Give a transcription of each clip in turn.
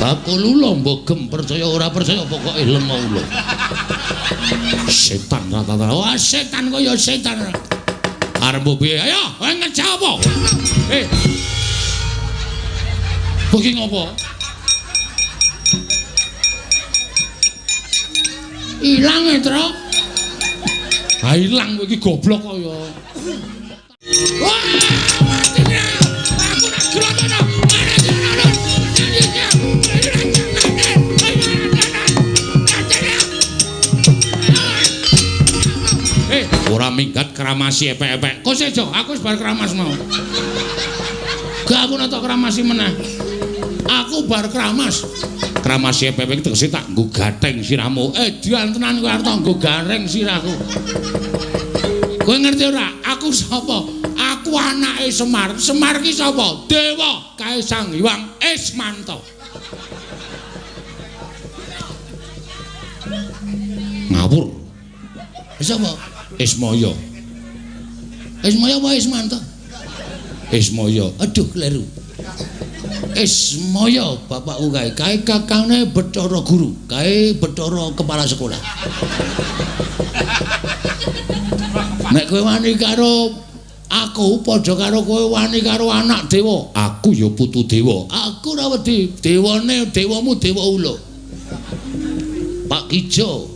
Bakul ula mbogem percaya ora percaya pokoke lenga ula. Setan rata-rata. Wah, setan kaya setan. Arep piye? Ayo, ngejak apa? Bagi ngopo? Ilang e, Tru. Ha ilang kowe iki goblok kaya. Wah! Aku nak grotono. Ora minggat kramasi epek-epek. Kok sejo, aku wis bar kramas mau. Gak aku nonton kramasi meneh. Aku bar kramas. Kramasi epek-epek tegese tak nggo gatheng sirahmu. Dian tenan kowe arep nggo gareng sirahku. Kowe ngerti ora? Aku sapa? Aku anake Semar. Semar ki sapa? Dewa Kaisang Hyang Ismanta. Ngawur. Sapa? Ismaya. Ismaya apa Ismanta? Ismaya. Aduh kleru. Ismaya bapakku kae. Kae kakange Bathara Guru, kae Bathara kepala sekolah. Nek kowe wani karo aku padha karo kowe wani karo anak dewa. Aku ya putu dewa. Aku ora wedi. Dewane dewamu dewa ula. Pak Kijo.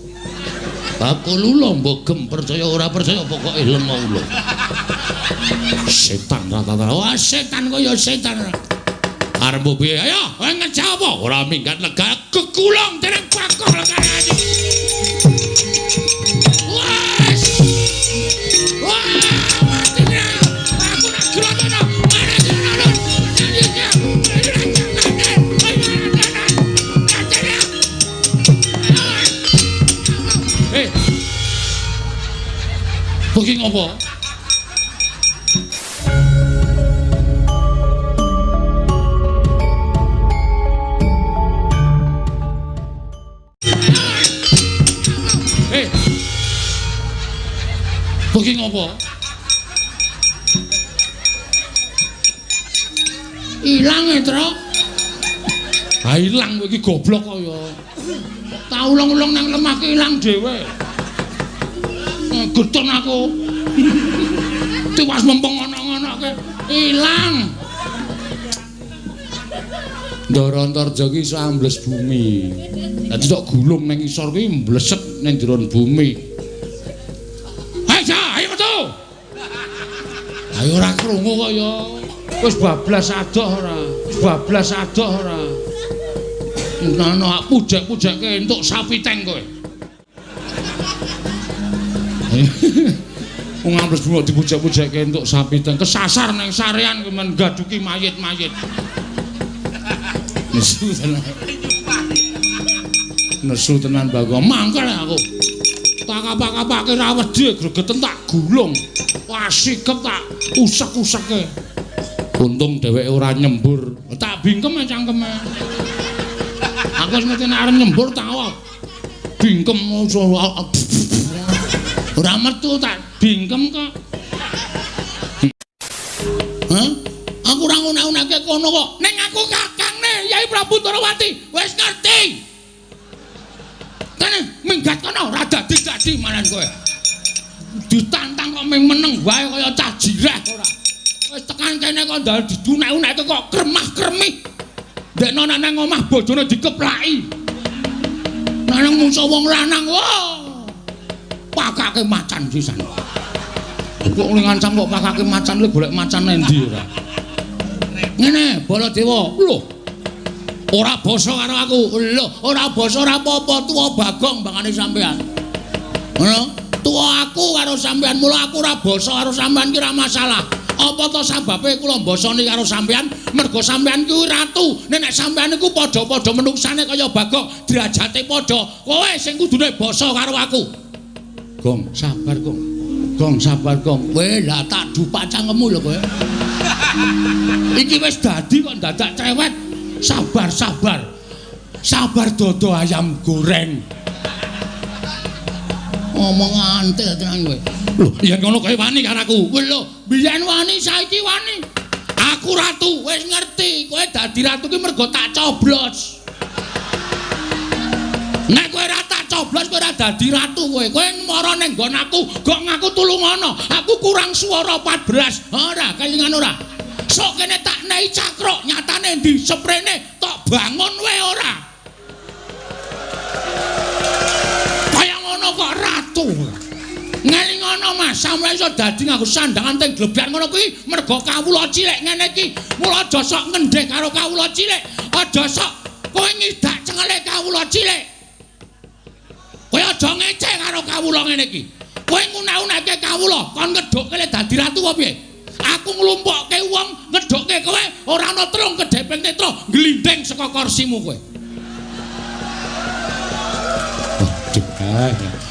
Bakul ula mbogem percaya ora percaya pokoke lenga ula. Setan rata-rata. Wah, setan kaya setan. Arep piye? Ayo, ngejak apa? Ora minggat lega kekulong dereng bakal karane. Wes. Wah, matinya. Aku nak grotono. Bagi ngopo? Bagi ngopo? Ilang e, Tru. Ha ilang kowe iki goblok kaya. Tak ulung-ulung nang lemah ki ilang dhewe. Geton aku. Tiwas mempeng ana-ana ke ilang. Ndara Antarja ki iso ambles bumi. Dadi tok gulung ning isor ki mbleset ning jero bumi. Ayo metu. Ayo ora krungu kaya. Wis bablas adoh ora? Bablas adoh ora? Ngono ak pujek-pujekke entuk sapiteng kowe. Wong ambles bumi dipujek-pujekke entuk sapiteng kesasar ning sarean kowe men gaduki mayit-mayit. Nesu tenan. Nesu tenan Bagong. Mangkel aku. Tak kapak-kapake ra wedi gregeten tak gulung. Wah sikep tak usek-useke. Untung dheweke ora nyembur. Tak bingkem cangkeme. Aku wis ngerti nek arep nyembur tak bingkem ora metu tak bingkem kok. Hah? Aku ora ngono-onake kono kok. Ning aku kakangne Yai Prabu Tarawati wis ngerti. Kene minggat kono ora dadi-dadi manan kowe. Ditantang kok ming meneng wae kaya cah jireh ora. Wis tekan kene kok ndal didunek-unek kok kremah-kremih. Ndekno nang omah bojone dikeplaki. Nang musuh wong lanang wah. Pakake macan sisan. Kok ngancam kok pakake macan le golek macan endi ora. Ngene Baladewa. Lho. Ora basa karo aku. Lho, ora basa ora apa-apa tuwa Bagong bangane sampean. Ngono? Tuwa aku karo sampean, mula aku ora basa karo sampean ki ora masalah. Apa to sababe kula mbasani karo sampean? Mergo sampean kuwi ratu. Nek sampean iku padha-padha menungsane kaya Bagong, derajate padha. Kowe sing kudune basa karo aku. Gong, sabar, Gong. Gong, sabar, Gong. Kowe lah tak dupak cangkemmu lho kowe. Iki wis dadi kok dadak cewek. Sabar, sabar. Sabar dodo ayam goreng. Ngomong antil tenan kowe. Lho, yen ngono kowe wani karo aku. Lho, biyen wani, saiki wani. Aku ratu, wis ngerti. Kowe dadi ratu ki mergo tak coblos. Nek kowe ra tak coblos kowe ra dadi ratu kowe. Kowe mara ning nggon aku, gok ngaku tulungono. Aku kurang swara 14. Ora, kelingan ora. Sok kene tak nehi cakruk, nyatane ndi sprene tok bangun wae ora. Kaya ngono kok ratu. Ngelingono Mas, sampeyan iso dadi nganggo sandangan teng glebyan ngono kuwi mergo kawula cilik ngene iki. Mula aja sok ngendhek karo kawula cilik. Aja sok kowe ngidak cengele kawula cilik. Kowe aja ngeceh karo kawula ngene iki. Kowe ngune-uneke kawula, kon ngedhukke le dadi ratu apa piye? Aku nglumpukke wong, ngedhukke kowe ora ana trung kedheping netra, glindeng saka kursimu kowe.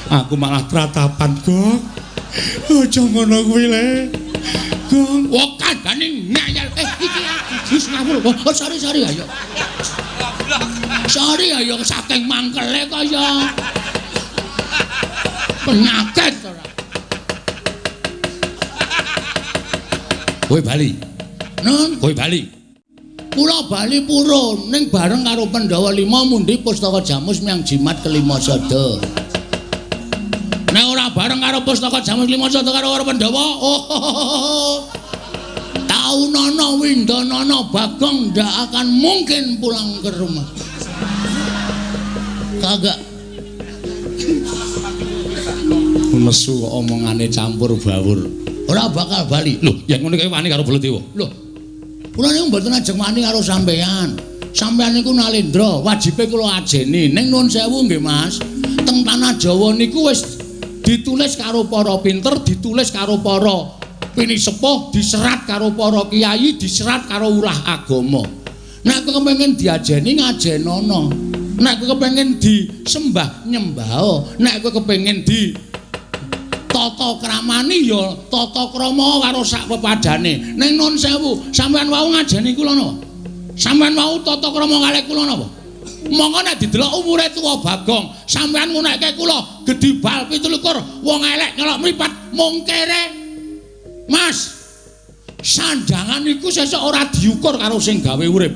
Aku malah tratapan, Gong. Aja ngono kuwi le. Gong, wong kandhane ngayal. Iki wis ngawur. Oh, sorry ayo. Sorry ayo saking mangkele kaya penyakit ora. Kowe bali. Nun, kowe bali. Kula bali purun ning bareng karo Pandhawa 5 mundi Pustaka Jamus miang jimat kelima sada. Nek ora bareng karo Pustaka Jamus kelima sada karo Pandhawa, oh. Taunana Windanana Bagong ndak akan mungkin pulang ke rumah. Kagak. Nesu kok omongane campur bawur. Ora bakal bali. Lho, yen ngono kowe wani karo Baladewa. Lho. Kula niku mboten ajeng wani karo sampean. Sampean niku nalendra, wajibe kula ajeni. Ning nuwun sewu nggih Mas. Teng tanah Jawa niku wis ditulis karo para pinter, ditulis karo para pinisepuh, diserat karo para kiai, diserat karo ulah agama. Nek kowe kepengin diajeni ngajenono. Nek kowe kepengin disembah nyembah. Nek kowe kepengin di tata kramani ya tata krama karo sak pepadane. Ning nuwun sewu, sampean wau ngajeni kula napa? Sampean wau tata krama kalih kula napa? Monggo nek didelok umure tuwa Bagong, sampean ngunekke kula gedhi bal 17, wong elek nyelok mripat mung kere. Mas, sandangan iku sesuk ora diukur karo sing gawe urip.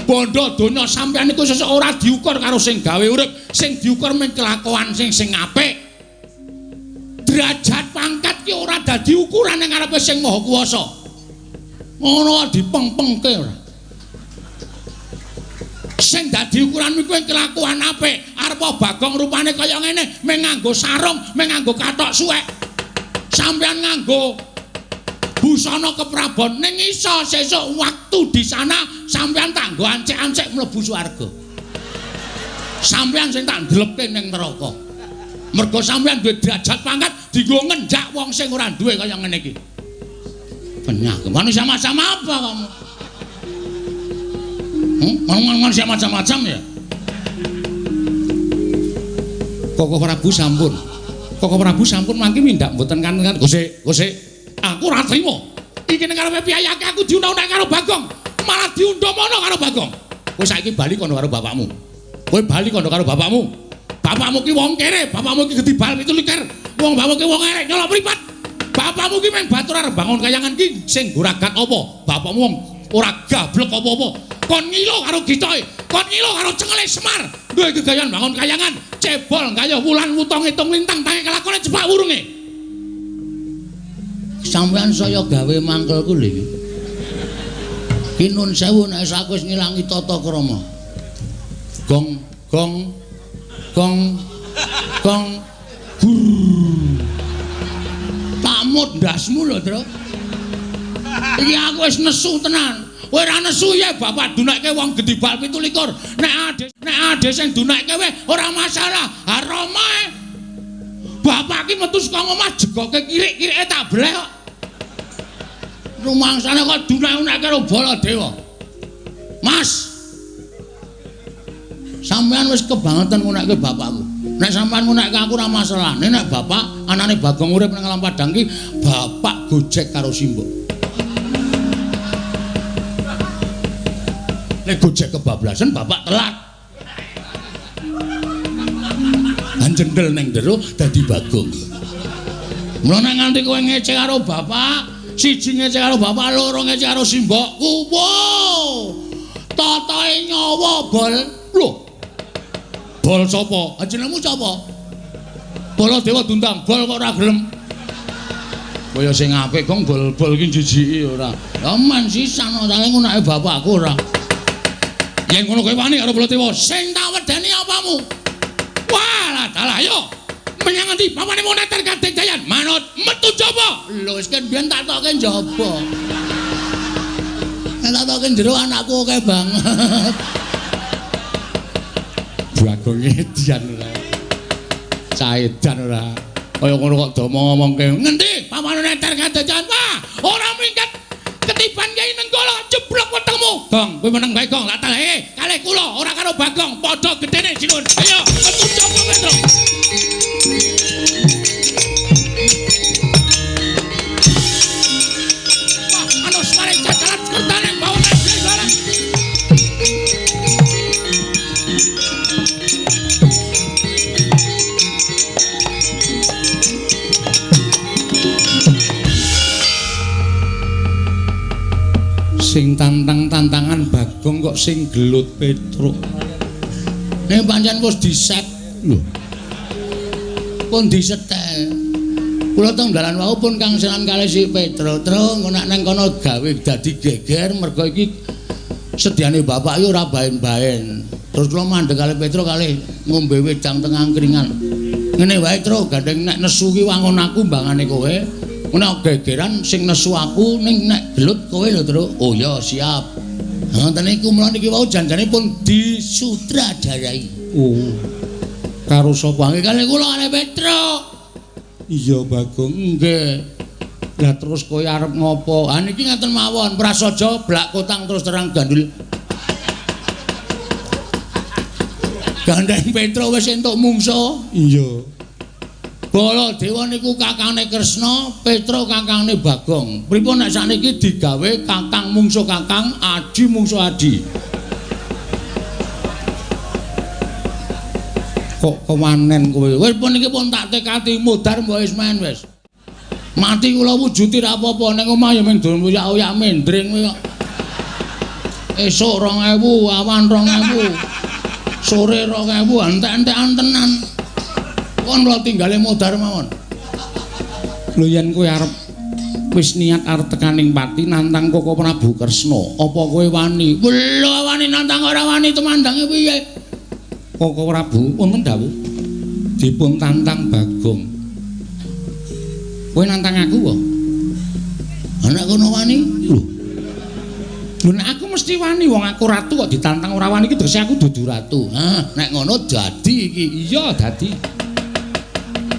Bondo donya sampean iku sesuk ora diukur karo sing gawe urip, sing diukur mung kelakuan sing apik. Derajat pangkat ki ora dadi ukuran ning ngarepe sing Maha Kuwasa. Ngono dipeng-pengke ora. Sing dadi ukuran kuwi kelakuan apik. Arep Bagong rupane kaya ngene, mung nganggo sarung, mung nganggo kathok suwek. Sampeyan nganggo busana keprabon ning iso sesuk waktu di sana sampeyan tak nggo ancek-ancek mlebu swarga. Sampeyan sing tak ndelepke ning neraka. Mergo sampeyan duwe derajat pangkat dienggo ngendak wong sing ora duwe kaya ngene iki. Penyakit manusia macam apa kamu? Manusia macam-macam ya? Koko Prabu sampun. Koko Prabu sampun mangke mindak mboten kan Gusti, aku ora trima. Iki nek karepe piyayake aku diundang-undang karo Bagong, malah diundhomono karo Bagong. Kowe saiki bali kono karo bapakmu. Kowe bali kono karo bapakmu. Bapakmu ki wong kere, bapakmu ki gedhi bal 17. Wong bapakmu ki wong elek nyolok mripat. Bapakmu ki meng batur arep bangun kayangan ki sing guragat apa? Bapakmu wong ora gablek apa-apa. Kon ngilo karo gitoe, kon ngilo karo cengele Semar. Duwe gegayan bangun kayangan, cebol kaya wulan wutong ngitung lintang tangi kelakone cepak wurunge. Sampeyan saya gawe mangkelku lho iki. Ki nun sewu nek aku wis ngilangi tata krama. Gong pamut ndasmu lho, Tru. Iki aku wis nesu tenan. Kowe ora nesu ya bapak dunekke wong gedhi bal 17. Nek ade sing dunekke kowe ora masalah. Haromae. Bapak ki metu saka omah jegoke kirik-kirike tak bleh kok. Rumangsane kok dunek-unekke karo Baladewa. Mas. Sampeyan wis kebangetan ngunekke bapakku. Nek sampeyan ngunekke aku ora masalah. Nek bapak anane Bagong urip nang alam Padang ki, bapak gojek karo simbok. Nek gojek kebablasan bapak telat. Anjendel ning jero dadi Bagong. Mula nek nganti kowe ngecek karo bapak, siji ngecek karo bapak, loro ngecek karo simbokku. Wo. Tatae nyawa bol. Lho. Bol sapa? Jenengmu sapa? Baladewa Tuntang. Bol kok ora gelem. Kaya sing apik kong bol-bol iki jijiki ora. Ya men sisan saking ngunake bapakku ora. Yen ngono kowe wani karo Baladewa, sing tak wedeni apamu? Walah dalah yo. Menyang endi? Papane moneter Kadek Dayan. Manut metu jaba. Lho wis kan biyen tak tokke jaba. Tak tokke jero anakku akeh banget. Bagong edian ora. Caedan ora. Kaya ngono kok do ngomongke. Ngendi? Papane moneter Kadek Dayan. Wah, ora minggat ketiban Kyai Nenggala jeblok wetengmu. Gong, kowe meneng bae Gong. Tak taleh kalih kula ora karo Bagong. Padha gedene sinun. Ayo, metu jaba Petro. Sing tantang-tantangan Bagong kok sing gelut Petruk. Nek pancen wis diset lho. Pun disetel. Kula teng dalan wau pun Kang Senan kalih si Petruk, terus ngono nang kono gawe dadi geger mergo iki sediane bapak yo ora baen-baen. Terus kula mandheg kalih Petruk kalih ngombe wedang teng angkringan. Ngene wae terus gandeng nek nesu ki wangun aku mbangane kowe. Ana gegeran sing nesu aku ning nek gelut kowe lho terus. Oh ya siap. Ngoten niku mula niki wau janjane pun disutradarai. Oh. Karo sapa nggih kalih kula kalih Petruk. Iya Bagong nggih. Lah terus kowe arep ngopo? Ha niki ngaten mawon, prasaja blak kotang terus terang gandul. Gandeng Petruk wis entuk mungsuh. Iya. Baladewa niku kakangane Kresna, Petruk kakangane Bagong. Pripun nek sakniki digawe kakang mungsuh kakang, adi mungsuh adi. Kok kewanen kowe? Wis pun iki pun tak tekati mudhar mbok wis men wis. Mati kula wujuti ra apa-apa ning omah ya mung doyak-oyak mendring kowe kok. Esuk 2000, awan 2000. Sore 2000, entek-entekan tenan. Kon kula tinggale mudhar mawon. Lho yen kowe arep wis niat arep tekaning pati nantang Koko Prabu Kresna, apa kowe wani? Lho wani nantang ora wani temandange piye? Koko Prabu wonten dawuh dipun tantang Bagong. Kowe nantang aku kok. Anak kono wani? Lho nek aku mesti wani wong aku ratu kok ditantang ora wani iki tegese aku dudu ratu. Hah, nek ngono dadi iki. Iya dadi.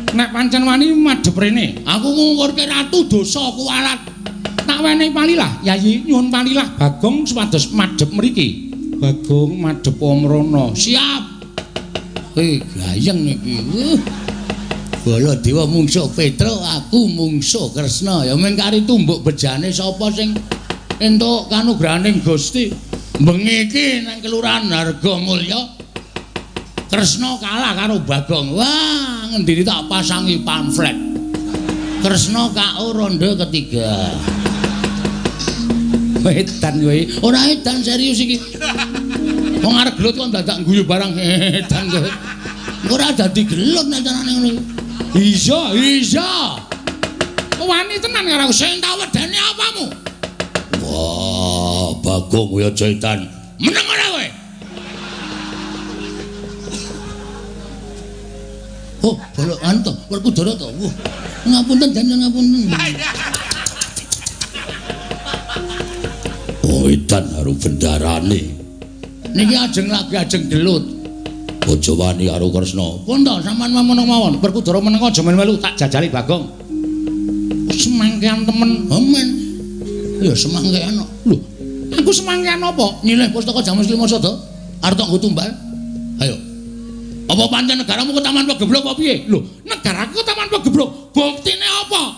Nek pancen wani madhep rene, aku ngungkurke ratu dosa kuwalat. Tak wenehi palilah, Yayi nyuwun palilah Bagong supados madhep mriki. Bagong madhep Pamrana. Siap. Gayeng iki. Baladewa mungsuh Petruk, aku mungsuh Kresna. Ya mung kari tumbuk bejane sapa sing entuk kanugrahaning Gusti. Bengi iki nang kelurahan Hargamulya. Kresna kalah karo Bagong. Wah, ngendini tak pasangi pamflet. Kresna KO ronde ketiga. Edan kowe. Ora edan serius iki. Wong arep gelut kok dadak guyu barang edan kowe. Ora dadi gelut nek carane ngono. Iya, iya. Wani tenan karo sing tak wedeni apamu? Wah, Bagong kowe aja edan. Meneng ora kowe? Oh, bolok anto, Werkudara to. Wah, ngapunten janjen ngapunten. Oh, edan karo bendarane. Niki ajeng lagi ajeng gelut. Aja wani karo Kresna. Pun to sampean mawon, Werkudara meneng aja melu tak jajali Bagong. Semangkean temen, men. Ya semangkean. Lho, aku semangkean apa? Nyilih pustaka Jamus Klima Sada. Arep tak nggo tumbal. Ayo. Apa pancen negaramu ke Taman Pageblok apa piye? Lho, negaraku ke Taman Pageblok. Buktine apa?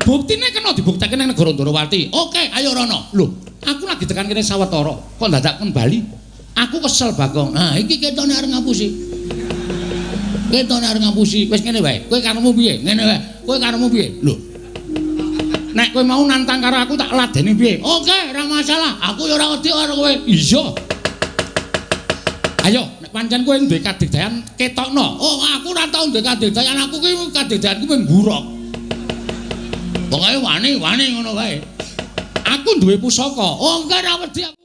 Buktine kena dibuktekake nang negara Ndarawati. Oke, ayo rono. Lho, aku lagi tekan kene sawetara. Kok dadak kembali? Aku kesel Bagong. Nah, iki ketone arep ngapusi. Ketone arep ngapusi. Wis ngene wae. Kowe karepmu piye? Ngene wae. Kowe karepmu piye? Lho. Nek kowe mau nantang karo aku tak ladeni piye? Oke, ora masalah. Aku ya ora wedi karo kowe. Iya. Ayo, nek pancen kowe duwe kadigdayan ketokno. Oh, aku ora tau duwe kadigdayan, aku ki kadigdayanku mung buruk. Pokoke wani ngono wae. Aku duwe pusaka. Oh, enggak ora wedi aku.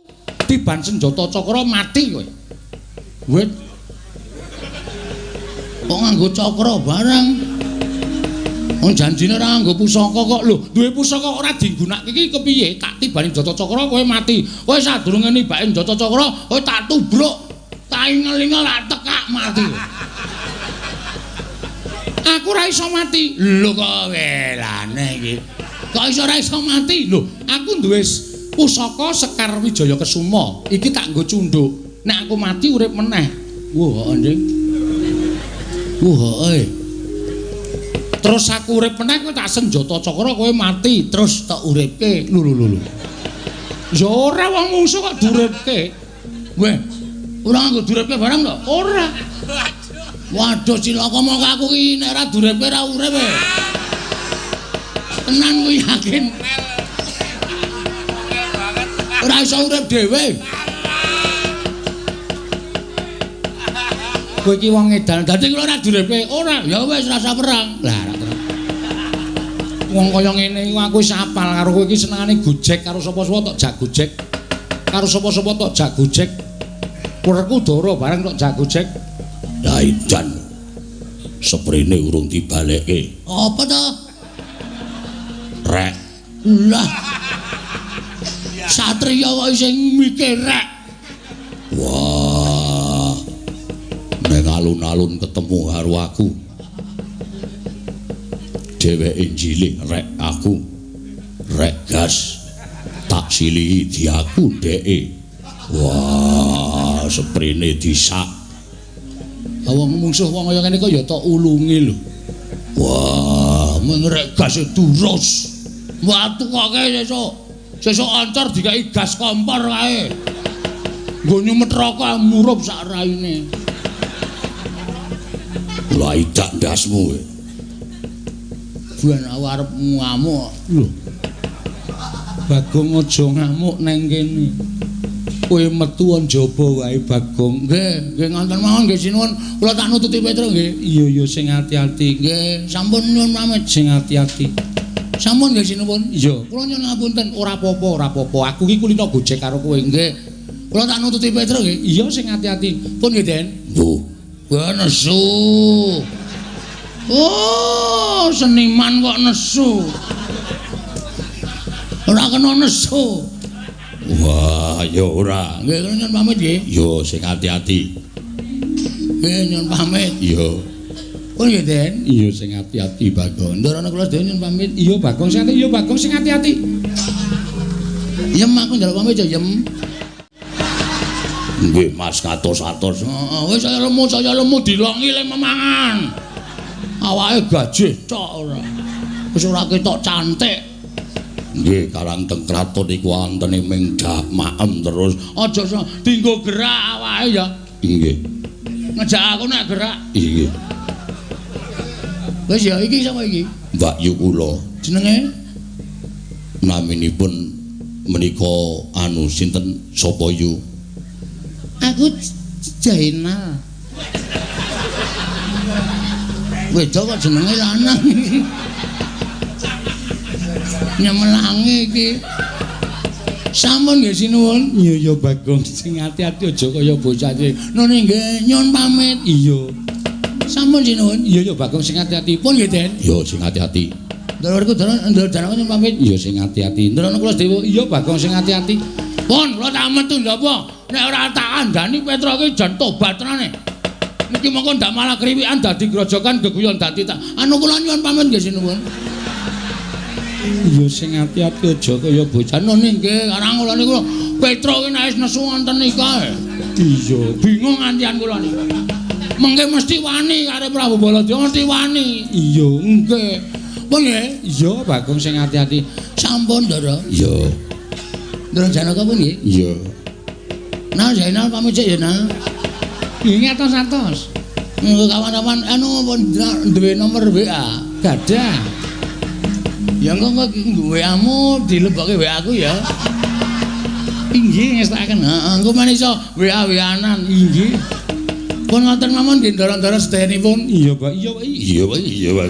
Tiban senjata cakra mati kowe. Wit. Kok nganggo cakra barang? Wong janjine ora nganggo pusaka kok. Lho, duwe pusaka ora digunakake iki kepiye? Tak tibani Jata Cakra kowe mati. Kowe sadurunge nibake Jata Cakra, kowe tak tubruk. Tak ingel-ingel tak tekak mati. Aku ora iso mati. Lho kok welane iki. Kok ora iso mati? Lho, aku duwe pusaka Sekar Wijaya Kesuma. Iki tak nggo cundhuk. Nek aku mati urip meneh. Wah, anjing. Wah, terus aku urip meneh kowe tak senjata cakra kowe mati terus tak uripke. Lho. Ya ora wong mungsuh kok duripke. Weh, ora nggo duripke barang to? Ora. Waduh cilaka mongko aku iki nek ora duripke ora urip. Tenan kuwi yakin. Ora iso urip dhewe. Kowe iki wong edan, dadi kula ora duripke. Ora, ya wis rasa perang. Lah, wong kaya ngene iku aku wis apal karo kowe iki senengane gojek karo sapa-sapa tok jak gojek. Karo sapa-sapa tok jak gojek. Kurku doro bareng tok jak gojek. Lah edan. Seprene urung dibalekke. Apa to? Rek. Lah. Satriya kok sing mikir rek. Wah. Nek alun-alun ketemu karo aku. Dheweke njilih rek aku. Rek gas. Tak silihi diaku dheke. Wah, seprene disak. Wong mungsuh wong kaya ngene kok ya tok ulungi lho. Wah, mung rek gas durus. Watu kok sesuk. Sesuk ancor dikai gas kompor kae. Nggo nyumet rokok murup sak raine. Lah idak ndasmu kowe. Buan arep ngamuk. Lho. Bagong aja ngamuk nang kene. Kowe metu njaba wae Bagong. Nggih ngonten mawon nggih sinuwun. Kula tak nututi Petro nggih. Iya sing ati-ati. Nggih, sampun nyuwun pamit sing ati-ati. Sampun nggih sinuwun. Iya, kula nyuwun ngapunten. Ora apa-apa. Aku iki kulino gojek karo kowe nggih. Kula tak nututi Petro nggih. Iya sing ati-ati. Pun nggih, Den. Nggih. Wah nesu. Oh, seniman kok nesu. Ora kena nesu. Wah, ya ora. Nggih, nyuwun pamit nggih. Yo sing ati-ati. Nggih, nyuwun pamit. Yo. Oh nggih, Den. Iya sing ati-ati, Bagong. Ndarana kula dhewe nyuwun pamit. Iya, Bagong sing ati. Iya, Bagong sing ati-ati. Yem aku njaluk pamit ya, Yem. Nggih, Mas katos-atos. Heeh, wis saya lemu dilongi le memangan. Awake gajih tok ora. Wis ora ketok cantik. Nggih, Karang Tengkraton iku antene ming maem terus. Aja dienggo gerak awake ya. Nggih. Ngejak aku nek gerak. Nggih. Wis ya iki sapa iki? Mbak Yu kula. Jenenge? Naminipun menika anu sinten sapa Yu? Aku Jainal. Wedok kok jenenge lanang. Nyemelange iki. Sampun nggih sinuwun. Iya Bagong sing ati-ati aja kaya bocah iki. Nune nggih nyuwun pamit. Iya. Sampun sinuwun. Iya Bagong sing ati-ati. Pun nggih Den. Iya sing ati-ati. Ndaraku ndaraku nyuwun pamit. Iya sing ati-ati. Ndarana kula dewa. Iya Bagong sing ati-ati. Pun kula tak metu lho apa? Nek ora tak andani Petro iki jan tobat tenane. Niki mongko ndak malah kriwikan dadi grojokan geguyon dadi tak. Anu kula nyuwun pamit nggih sinuwun. Iya sing ati-ati aja kaya bocah none nggih karang kula niku Petro ki nek nesu wonten nika. Iya, bingung antian kula niku. Mengke mesti wani karo Prabu Baladya mesti wani. Iya, nggih. Pun nggih? Iya, Bagong sing ati-ati. Sampun, Ndara. Iya. Ndara Janaka pun nggih? Iya. Nah, Zainal pamit sik ya, Nah. Nggih atos-atos. Kawan-kawan anu duwe nomor WA. Gadah. Ya engko WA-mu dilebokke WA aku ya. Inggih ngestakaken. Heeh, engko men iso WA-WA-anan. Inggih. Pun ngoten mawon nggih ndara-ndara sedayanipun. Iya, Pak. Iya, Pak. Iya, Pak. Iya, Pak.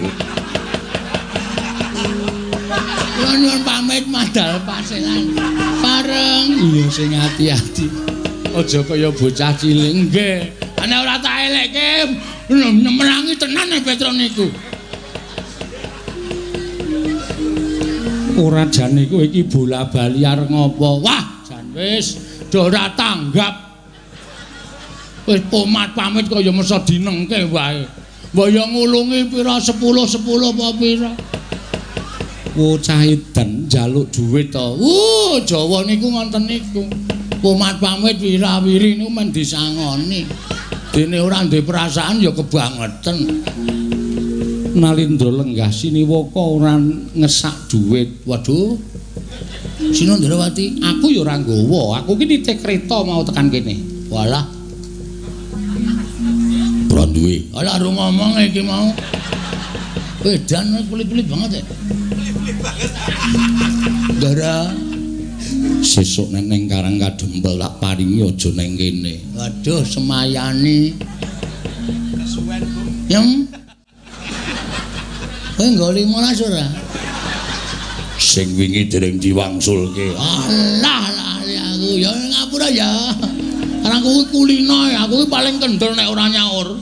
Kula nyuwun pamit madal paselan. Pareng. Iya sing ati-ati. Aja kaya bocah cilik nggih. Ana ora tak elekke nyemerangi tenan Petro niku. Ora jane kowe iki bola-bali arep ngopo? Wah, jan wis do ora tanggap. Wis pomat pamit kaya mesa dinengke wae. Mbok yo ngulungi pira 10 apa pira. Cah edan njaluk dhuwit to. Jawa niku ngoten niku. Pomat pamit wirawiri niku men disangoni. Dene ora duwe perasaan ya kebangetan. Nalindra lenggah siniwaka ora ngesak dhuwit. Waduh. Sinandrawati, aku ya ora nggawa. Aku ki nitih kreta mau tekan kene. Walah. Ora duwe. Alah ru ngomong iki mau. Edan kulit-kulit banget ya. Kulit banget. Dara sesuk neng Karang Kadempel tak paringi aja neng kene. Waduh semayani. Kesuwen, Bu. Yang kowe nggo 15 ora? Sing wingi dereng diwangsulke. Alah lali aku ya ngapura ya. Karena aku kulino ya, aku paling kendel nek ora nyaur.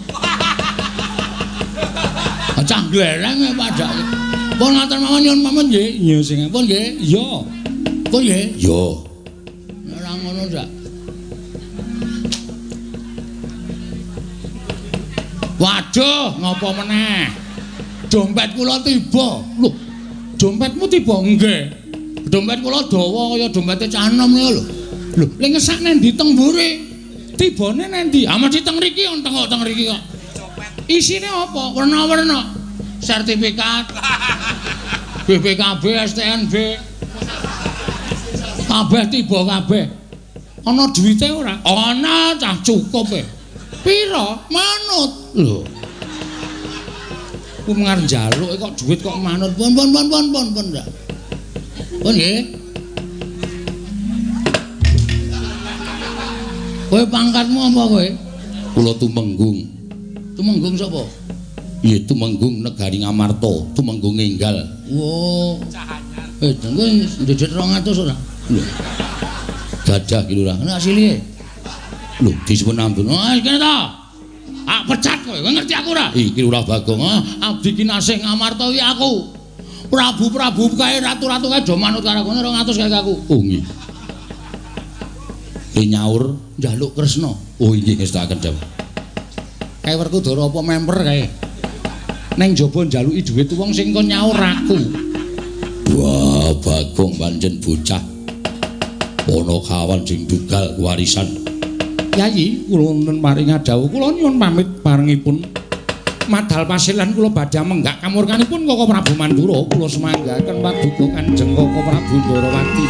Cah glereng ya padake. Pun ngaten mawon nyuwun pamit nggih. Iya sing pun nggih. Iya. Pun nggih. Iya. Ora ngono dak. Waduh, ngopo meneh? Dompet kula tiba. Lho, dompetmu tiba nggih. Dompet kula dawa kaya dompete cah enom niku lho. Lho, ning ngesak nang ndi teng mburi? Tibane nang ndi? Ah mesti teng mriki teng mriki kok. Isine apa? Werna-werna. Sertifikat. BPKB, STNB. Kabeh tiba kabeh. Ana duwite ora? Ana cah cukup e. Pira? Manut. Lho. Ku ngarep njaluk kok dhuwit kok manut. Pun ndak. Pun nggih. Kowe pangkatmu apa kowe? Kula Tumenggung. Tumenggung sapa? Iya Tumenggung Negari Ngamarta, Tumenggung Enggal. Wo. Cahanyar. Kowe ndedhet 200 ora? Lho. Gadah ki lurah. Nek asile. Lho, disebut ampun. Ah, kene ta. Ah, pecat kowe. Kowe ngerti aku ora? Iki Lurah Bagong. Abdi Kinasih Ngamarta iki aku. Prabu-prabu kae ratu-ratu kae do manut karo kowe 200 kae aku. Oh nggih. Nyaur njaluk Kresna. Oh nggih ngestakaken dawuh. Kae Werkudara apa member kae. Neng jaba njaluki dhuwit wong sing kon nyaur aku. Wah, Bagong pancen bocah. Ana kawan sing dugal warisan. Yayi, kula nun paring dawuh. Kula nyuwun pamit parengipun. Madal pasilan kula badhe menggak kamurkanipun Koko Prabu Mandura. Kula semanggaken paduka Kanjeng Koko Prabu Ndarawati.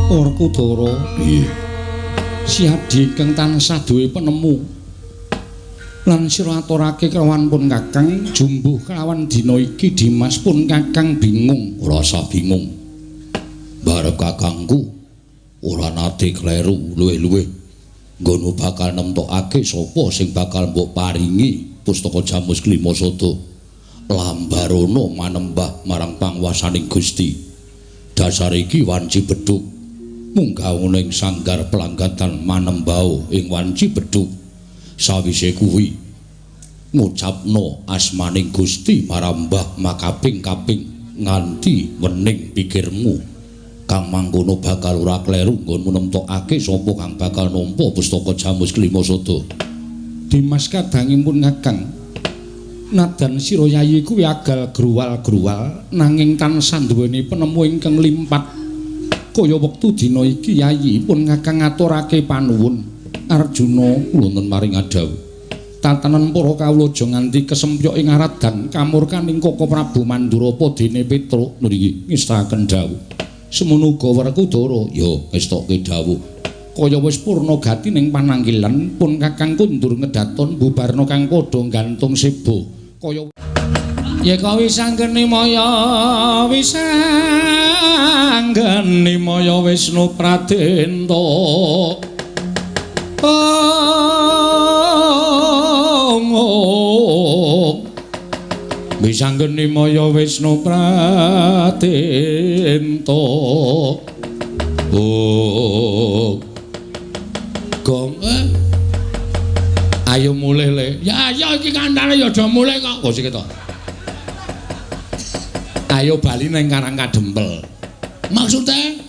Werkudara. Nggih. Siadi kang tansah duwe penemu. Lan sira aturake kelawan pun Kakang jumbuh kelawan dina iki Dimas pun Kakang bingung. Ora usah bingung. Barep kakangku ora nate kleru luwih-luwih. nggonmu bakal nemtokake sapa sing bakal mbok paringi pustaka Jamus Klimasada lambarono manembah marang panguwasaning Gusti. Dasar iki wanci bedhug munggah ing sanggar pelanggatan manembao ing wanci bedhug. Sawise kuwi ngucapno asmaning Gusti marambah makaping-kaping nganti wening pikirmu kang mangkono bakal ora kleru nggonmu nemtokake sapa kang bakal nampa pustaka Jamus Klimasada. Dimas kadangipun Kakang nadan sira yayi kuwi agal gruwal-gruwal nanging tansah duweni penemu ingkang limpat kaya wektu dina iki yayi pun Kakang ngaturake panuwun Arjuna wonten maring adawu tatanan para kawula aja nganti kesempyok ing aradan kamurkaning Koko Prabu Mandurapa dene Petruk niki ngestaken dawuh semono uga Werkudara ya ngestokke dawuh kaya wis purna gati ning pananggilan pun Kakang kundur ngedaton bubarna kang padha gantung sebo kaya yeka wis anggene maya Wisnu Pradenta bisa nggeni maya Wisnu Pradenta gong ayo mulih le ya iki kandhane ya aja mulih kok kok sik to ayo bali ning Karang Kadempel maksudnya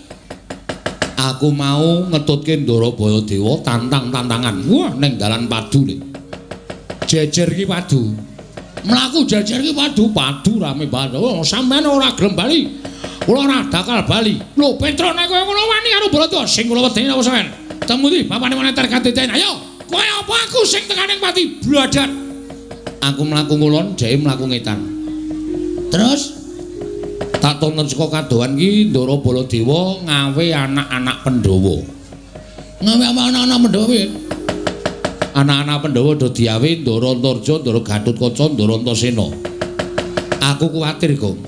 aku mau ngetutke Ndara Bayadewa tantang-tantangan wah ning dalan padu le jejer iki padu mlaku jejer iki padu rame banget oh sampean ora gelem bali kula ora dakal bali lho Petruk nek kowe ngono wani karo Baladewa sing kula wedeni apa sampean temu ndi bapane moneter kadeten ayo kowe apa aku sing tekaning pati bladat aku mlaku ngulon dhek mlaku ngetan terus tak tonton saka kadohan iki Ndara Baladewa ngawe anak-anak Pandhawa. Ngawe apa anak-anak Pandhawa piye? Anak-anak Pandhawa do diawe Ndara Antarja, Ndara Gatotkaca, Ndara Antasena. Aku kuwatir kok.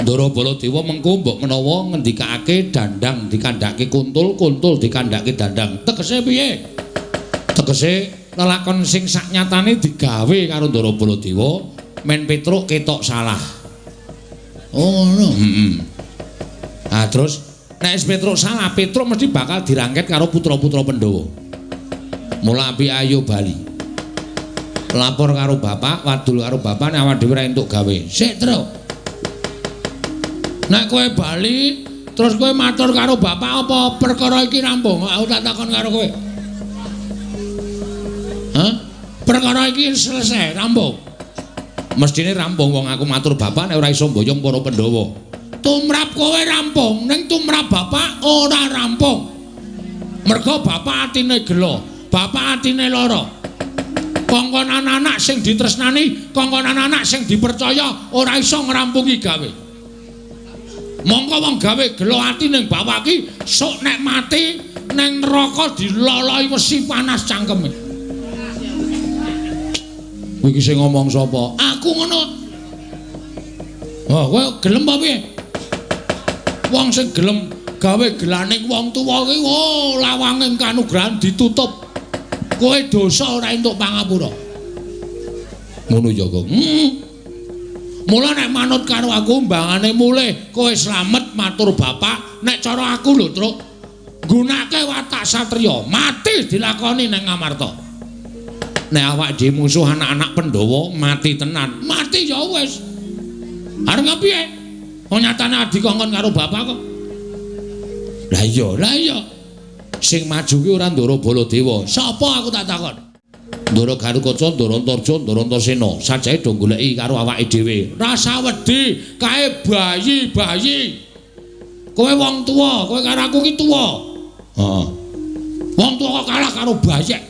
Ndara Baladewa mengko mbok menawa ngendikake dandang dikandhake kuntul, kuntul dikandhake dandang. Tegese piye? Tegese lelakon sing saknyatane digawe karo Ndara Baladewa men Petruk ketok salah. Oh no. Ah terus nek Petruk salah, Petruk mesti bakal dirangket karo putra-putra Pandhawa. Mula api ayo bali. Lapor karo bapak, wadul karo bapak nek awak dhewe ra entuk gawe. Sik, Truk. Nek kowe bali, terus kowe matur karo bapak apa perkara iki rampung? Aku tak takon karo kowe. Hah? Perkara iki selesai, rampung. Mestine rampung wong aku matur bapak nek ora iso mboyong para Pandhawa. Tumrap kowe rampung, ning tumrap bapak ora rampung. Mergo bapak atine gelo, bapak atine lara. Kongkonan anak sing ditresnani, kongkonan anak sing dipercaya ora iso ngrampungi gawe. Mongko wong gawe gelo ati ning bapak iki sok nek mati ning neraka diloloi wesi panas cangkeme. Iki sing ngomong sapa? Aku ngono. Wah, kowe gelem apa piye? Wong sing gelem gawe gelaning wong tuwa kuwi lawanging kanugrahan ditutup. Kowe dosa ora entuk pangapura. Ngono ya, Kang. Mula nek manut karo aku mbangane mulih kowe slamet matur bapak, nek cara aku lho, Truk. Gunake watak satriya, mati dilakoni ning Ngamarta. Nek awak dhewe musuh anak-anak Pandhawa mati tenan, mati ya wis. Arep piye? Wong nyatane adi kongkon karo bapak kok. Lah iya. Sing maju ki ora Ndara Baladewa. Sapa aku tak takon? Ndara Gatotkaca, Ndara Antarja, Ndara Antasena. Sajae do goleki karo awake dhewe. Rasa wedi kae bayi-bayi. Kowe wong tuwa, kowe karo aku ki tuwa. Heeh. Wong tuwa kok kalah karo bayek.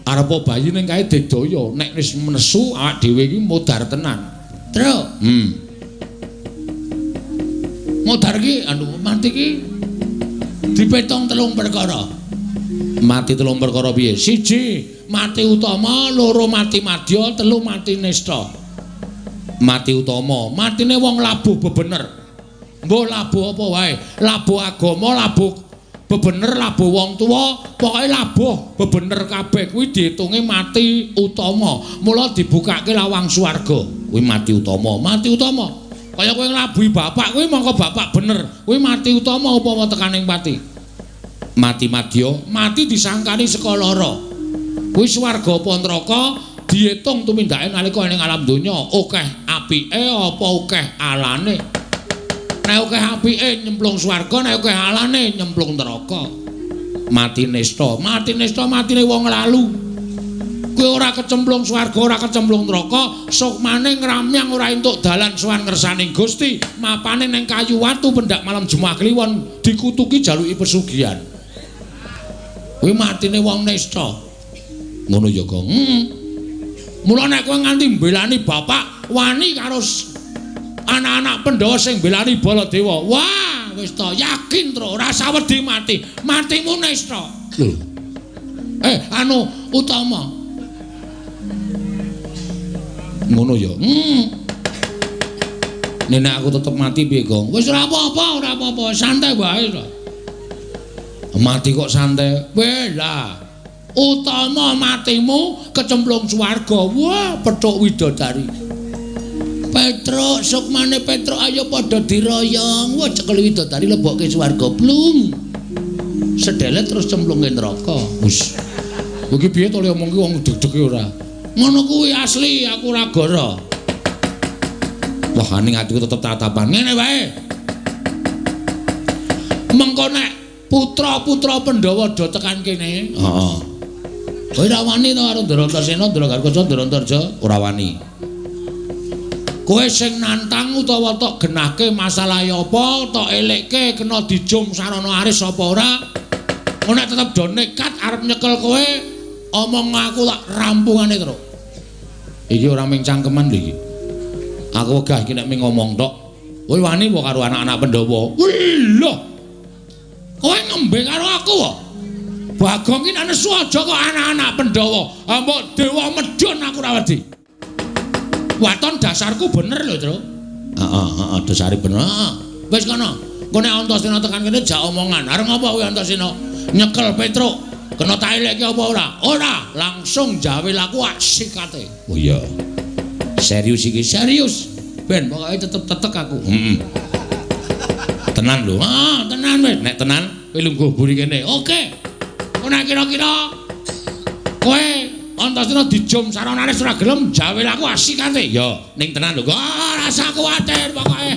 Arep bayi ning kae digdaya, nek wis menesu awak dhewe iki modar tenan. Truk. Modar ki mati ki dipetong 3 perkara. Mati 3 perkara piye? 1 mati utama, 2 mati madya, 3 mati nista. Mati utama, matine wong labuh bebener. Mbok labuh apa wae, labuh agama, labuh bebener labuh wong tuwa, pokoke labuh bebener kabeh kuwi diitunge mati utama. Mula dibukake lawang swarga. Kuwi mati utama, mati utama. Kaya kowe nglabuhi bapak kuwi mongko bapak bener. Kuwi mati utama upama tekaning pati. Mati madya, mati disangkani saka lara. Kuwi swarga apa neraka diitung tumindake nalika ning alam donya, akeh apike apa akeh alane. Nek akeh apike nyemplung swarga, nek akeh alane nyemplung neraka. Mati nista, matine wong lalu. Kowe ora kecemplung swarga, ora kecemplung neraka, sukmane ngramyang ora entuk dalan sowan ngersaning Gusti, mapane ning kayu watu pendak malam Jumat Kliwon dikutuki jaluki pesugihan. Kuwi matine wong nista. Ngono ya, Gong. Mula nek kowe nganti mbelani bapak, wani karo anak-anak Pandhawa sing mbelani Baladewa. Wah, wis to yakin tro, ora usah wedi mati. Matimu nista. Lho. Utama. Ngono ya. Nek aku tetep mati piye, Gong? Wis ora apa-apa, santai wae to. Mati kok santai. Lah. Utama matimu kecemplung swarga. Wah, pethuk widodari. Petruk, sukmane Petruk ayo padha diroyong. Wah, cekel widodari lebokke swarga. Blung. Sedelet terus cemplunge neraka. Wis. Iki piye to le omongke wong deg-dege ora? Ngono kuwi asli, aku ora goro. Wah, ning atiku tetep tatapan. Ngene wae. Mengko nek putra-putra Pandhawa do tekan kene. Heeh. Kowe ora wani to karo Ndarantasena, Ndagarkasa, Ndarantarja, ora wani. Kowe sing nantang utawa tok genahke masalah apa, tok elekke kena dijum sarana aris apa ora? Nek tetep do nekat arep nyekel kowe, omong aku tak rampungane terus. Iki ora ming cangkeman lho iki. Aku wegah iki nek ming ngomong tok. Kowe wani apa karo anak-anak Pandhawa? Wih lho. Kowe ngembe karo aku kok. Bagong iki nesu aja kok anak-anak Pandhawa. Mbok dewa medhun aku ora wedi. Waton dasarku bener lho, Tru. Heeh, dasare bener. Wis kono. Engko nek Antasena tekan kene jak omongan. Arep ngopo kuwi Antasena? Nyekel Petruk. Kena tak elekke apa ora? Ora, langsung jawe laku sikate. Oh iya. Serius iki, serius. Ben pokoke tetep aku. Heeh. Tenan lho. Tenan wis. Nek tenan kowe lungguh buri kene. Oke. Nek kira-kira kowe Antasena dijum saranane ora gelem jawe laku asikate. Ya, ning tenan lho. Ora usah kuwatir pokoke.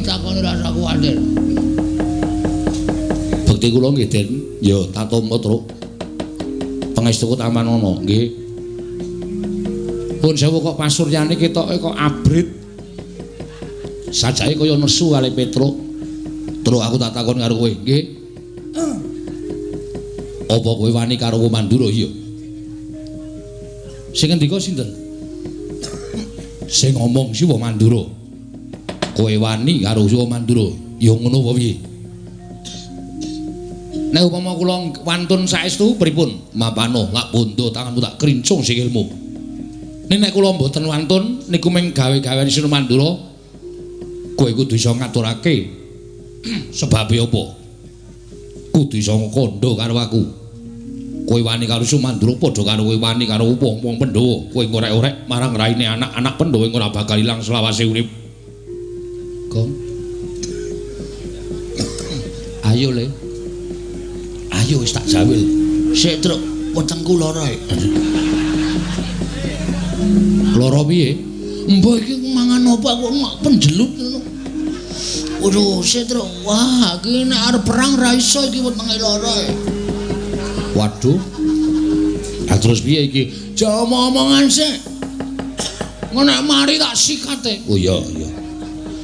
Takoni rasa kuwatir. Bekti kula nggih, Den. Ya tatompo, Truk. Pangestuku tamanana, nggih. Pun sewu kok pasuryane ketoke kok abrit. Sajake kaya nesu kali Petruk. Truk aku tak takon karo kowe, nggih. Apa kowe wani karo Mandura? Iya. Sing ngendika sinten? Sing ngomong si Mandura. Kowe wani karo Mandura, ya ngono apa piye? Nek upama kula wantun saestu pripun? Mapano, lak bondo tanganmu tak krincung sikilmu. Nek kula mboten wantun niku mung gawe-gaweane Sina Mandura, kowe kudu iso ngaturake. Sebabe apa? Kudu iso kandha karo aku. Kowe wani karo Sumandura padha karo kowe wani karo wong-wong Pandhawa. Kowe ngorek-orek marang raine anak-anak Pandhawa ora bakal ilang selawase urip. Gong. Ayo le. Ayo wis tak jawil. Sik Truk, wetengku lara. Lara piye? Mbah iki mangan apa kok penjelut ngono. Waduh, Truk. Wah, iki nek arep perang ra iso iki wetenge lara. Waduh. Lah terus piye iki? Jauh omongan sik. Ngono nek mari tak sikate. Oh iya, iya.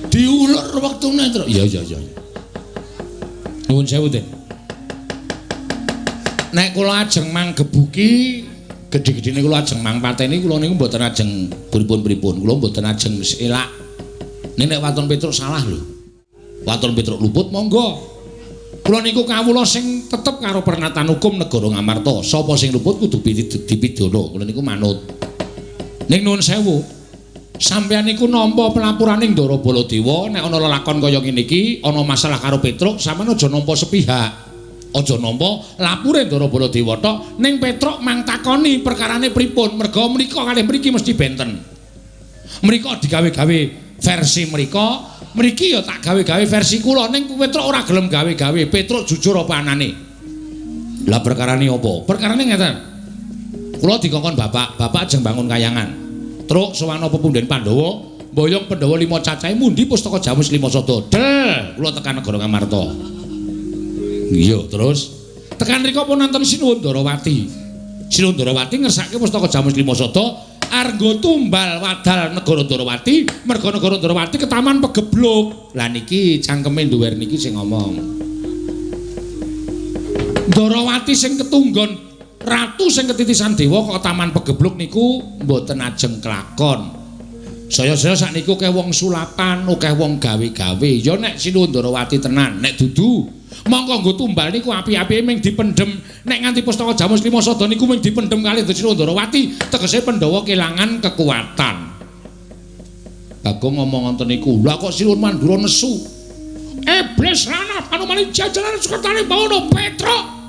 Diulur wektune, Truk. Iya, iya, iya. Nuwun sewu, Den. Nek kula ajeng manggebuki gedhe-gedhene kula ajeng mangpateni kula niku mboten ajeng pripun-pripun. Kula mboten ajeng elak. Nek Waton Petruk salah lho. Waton Petruk luput monggo. Kula niku kawula sing tetep karo pernatan hukum negara Ngamarta. Sapa sing luput kudu dipidana. Kula niku manut. Ning nuwun sewu. Sampeyan niku nampa pelapuraning Ndara Baladewa nek ana lelakon kaya ngene iki, ana masalah karo Petruk, sampeyan aja nampa sepihak. Aja nampa lapure Ndara Baladewa tok, ning Petruk mang takoni perkarane pripun, merga mriko kalih mriki mesti benten. Mriko digawe-gawe versi mriki ya tak gawe-gawe versi kula, ning Petruk ora gelem gawe-gawe. Petruk jujur apa anane. Lah perkarane apa? Perkarane ngeten. Kula dikongkon bapak ajeng bangun kayangan. Truk sowana pepunden Pandhawa, mboyong Pandhawa 5 cacahe mundi pustaka Jamus 5 Sada. Del, kula tekan negara Ngamarta. Iya, terus tekan rika pun nonton Sinuwun Ndarawati. Sinuwun Ndarawati ngersake pustaka Jamus 5 Sada arga tumbal wadal negara Ndarawati, merga negara Ndarawati ketaman pegebluk. Lah niki cangkeme duwer niki sing ngomong. Ndarawati sing ketunggon ratu sing ketitisan dewa kok taman pegebluk niku mboten ajeng kelakon. Saya-saya sakniku akeh wong sulapan, akeh wong gawe-gawe. Ya nek Sinuwun Ndarawati tenan, nek dudu mongko nggo tumbal niku api-apike ming dipendhem. Nek nganti pustaka Jamus 5 Sada niku ming dipendhem kalih Sinuwun Ndarawati, tegese Pandhawa kelangan kekuatan. Bagong ngomong ngoten niku. Lah kok Sinuwun Mandura nesu. Iblis lanat anu mani jajaran sekretane bawana Petruk.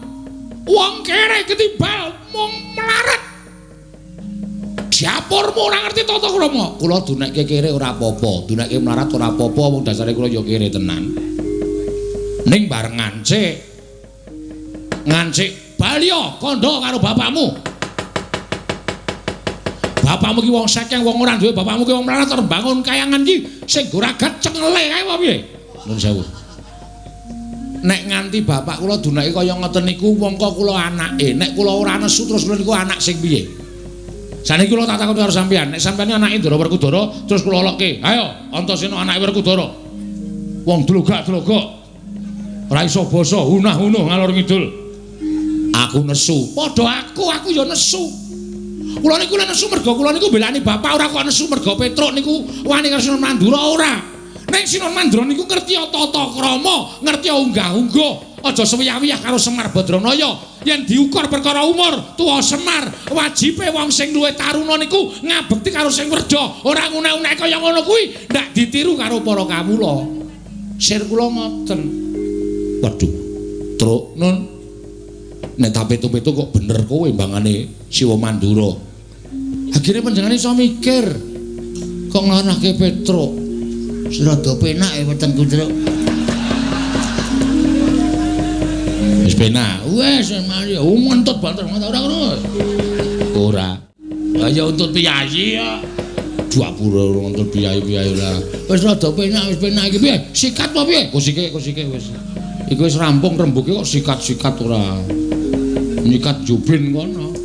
Wong kere ketimbal mung melarat. Diapurmu ora ngerti tata krama. Kula dunekke kere ora apa-apa, dunekke melarat ora apa-apa, wong dasare kula ya kere tenan. Ning bareng ngancik Balya kandha karo bapakmu. Bapakmu ki wong sekeng, wong ora duwe, bapakmu ki wong melarat arep bangun kayangan ki sing goragat cengele kae apa piye? Nuwun sewu. Nek nganti bapak kula dunake kaya ngoten niku mongko kula anake. Nek kula ora nesu terus kula niku anak sing piye? Saniki kula tak takon karo sampeyan, nek sampeyan anake Ndara Werkudara terus kula leke. Ayo, Antasena anake Werkudara. Wong dlogak-dlogok. Ora iso basa, hunah-hunuh ngalor ngidul. Aku nesu. Padha aku ya nesu. Kula niku nesu merga kula niku belani bapak ora kok nesu merga Petruk niku wani karo Sinuwun Mandura ora. Nek Sinuwun Mandura niku ngerti tata krama, ngerti unggah-ungguh, aja sewiyah-wiyah karo Semar Badranaya. Yen diukur perkara umur, tuwa Semar, wajibe wong sing luwih taruna niku ngabekti karo sing werda, ora ngunek-unek kaya ngono kuwi, ndak ditiru karo para kawula. Sir kula ngoten. Waduh. Truk nun. Nek tak petu-petu kok bener kowe mbangane Siwa Mandura. Akhire panjenengane iso mikir. Kok nganake Petruk. Rada penak wetengku, Truk. Wis penak. Wis mari untut banter ora ngono. Ora. Ya untut piyayi ya. Dapur untut piyayi-piyayi ora. Wis rada penak, wis penak iki piye? Sikat apa piye? Kusike wis. Iku wis rampung rembuke kok sikat-sikat ora. Nyikat jubin kono.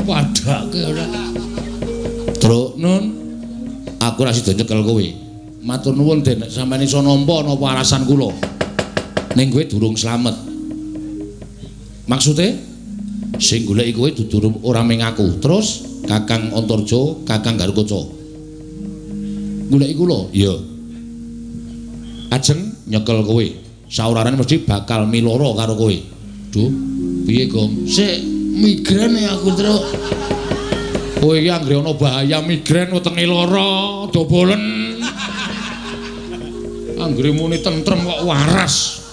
Padake ora. Truk nun. Aku ora sida nyekel kowe. Matur nuwun Den, sampeyan iso nampa napa alasan kula. Ning kowe durung slamet. Maksude sing goleki kowe dudu ora mung aku. Terus Kakang Antarja, Kakang Garukaca. Goleki kula? Iya. Ajeng nyekel kowe. Saurane mesti bakal miloro karo kowe. Duh, piye, Gong? Sik migren aku, Truk. Kowe iki anggere ana bahaya migren wetenge lara, dobolen. Anggere muni tentrem kok waras.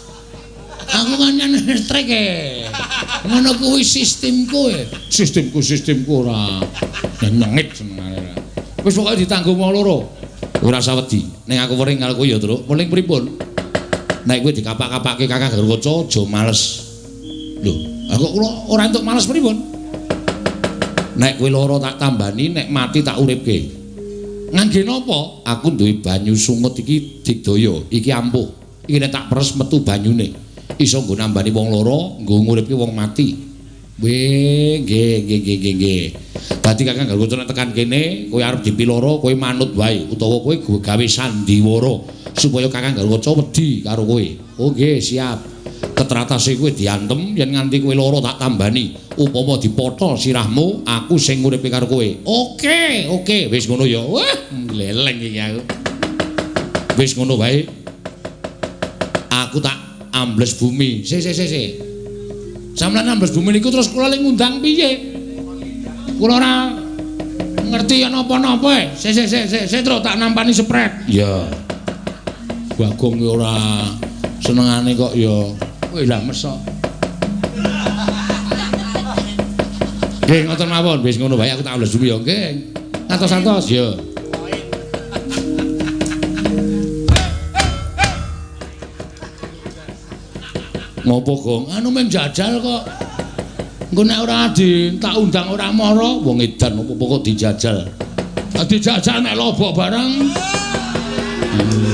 Aku kan listrik e. Ngono kuwi sistemku e. Sistemku ora nyengit senengane. Wis pokoke ditanggung wong loro. Ora usah wedi. Ning aku wering karo kowe ya, Truk. Muling pripun? Nek kowe dikapak-kapake Kakang Garukaca aja males. Lho, aku kula ora entuk males pripun? Nek kowe lara tak tambani, nek mati tak uripke. Ngangge napa? Aku duwe banyu sungut iki digdaya, iki ampuh. Iki nek tak peres metu banyune. Iso nggo nambani wong loro, nggo nguripke wong mati. Nggih. Dadi Kakang Garwoco nek tekan kene, kowe arep dipiloro, kowe manut wae utawa kowe gawe sandiwara supaya Kakang Garwoco wedi karo kowe. Oh nggih, siap. Ketratase kowe diantem yen nganti kowe loro tak tambani. Upama dipotol sirahmu, aku sing nguripe karo kowe. Oke, wis ngono ya. Wah, leleng iki aku. Wis ngono wae. Aku tak ambles bumi. Sik. Sampeyan ambles bumi niku terus kula ling ngundang piye? Kula ora ngerti ana apa-apa. Sik terus tak nampani spret. Ya. Bagong ora senengane kok ya. Wis lah mesok. Nggih ngoten mawon, wis ngono wae aku tak ambles bumi ya nggih. Santos ya. Ngopo Gong? Anu men jajal kok. Engko nek ora tak undang ora mara, wong edan opo kok dijajal. Dijajal nek lobok barang.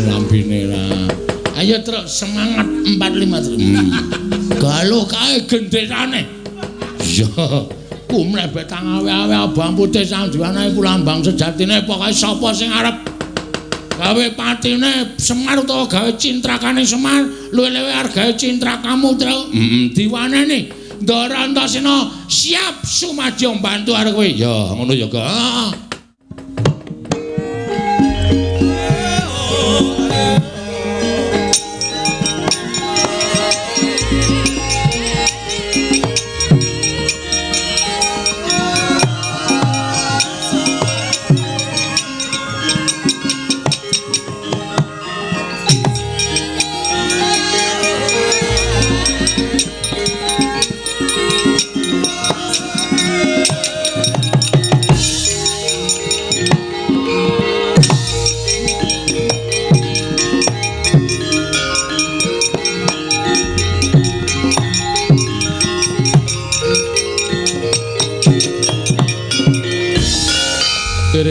Lambene ra. Ayo terus semangat 45. Galuh kae gendherane. Ya, ku mlebet tangawe-awe abang putih sanjuane iku lambang sejatine pokoke sapa sing arep gawe patine Semar utawa gawe cintrakane Semar luwe-luwe arep gawe cintrakamu terus diwaneni Ndara Antasena siap sumadya mbantu arek kowe ya ngono ya kok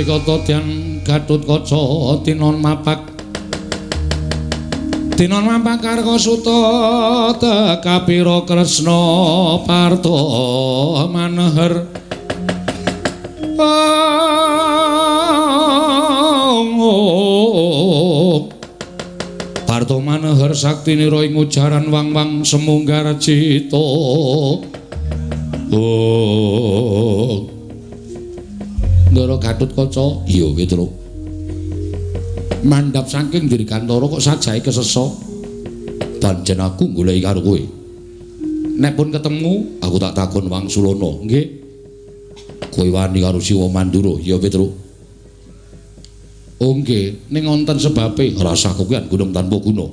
Kota Dian Gatotkaca tinon mapak Karkasuta tekapira Kresna Parto maneher Parto maneher saktinira ing ujaran wang-wang semunggar cita Ndara Gatotkaca iya Petro mandhap saking Dirgantara kok sajahe kesesa danjen aku goleki karo kowe nek pun ketemu aku tak takon Wangsulana nggih kowe wani karo Siwa Mandura ya Petro oh nggih ning wonten sebabe rasa kuwi gunung tanpa guna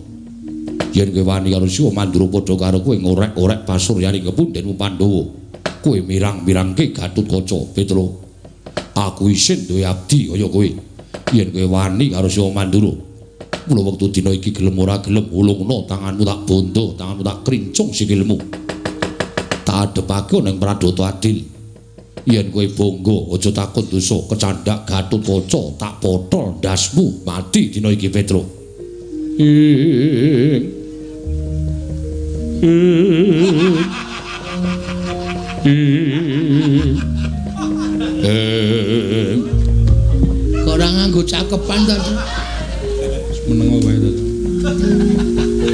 yen kowe wani karo Siwa Mandura padha karo kowe ngorek-orek pasuryaning kepundhenmu Pandhawa kowe mirang-mirangke Gatotkaca Petro aku isin duwe abdi kaya kowe yen kowe wani karo Siwa Mandura mula wektu dina iki gelem ora gelem ulungna tanganmu tak bondo tanganmu tak krincung sikilmu tak adepake ning Pradata Adil yen kowe bangga aja takon dosa kecandhak Gatotkaca tak potol ndasmu mati dina iki Petro kok ora nganggo cakepan ta menengo wae to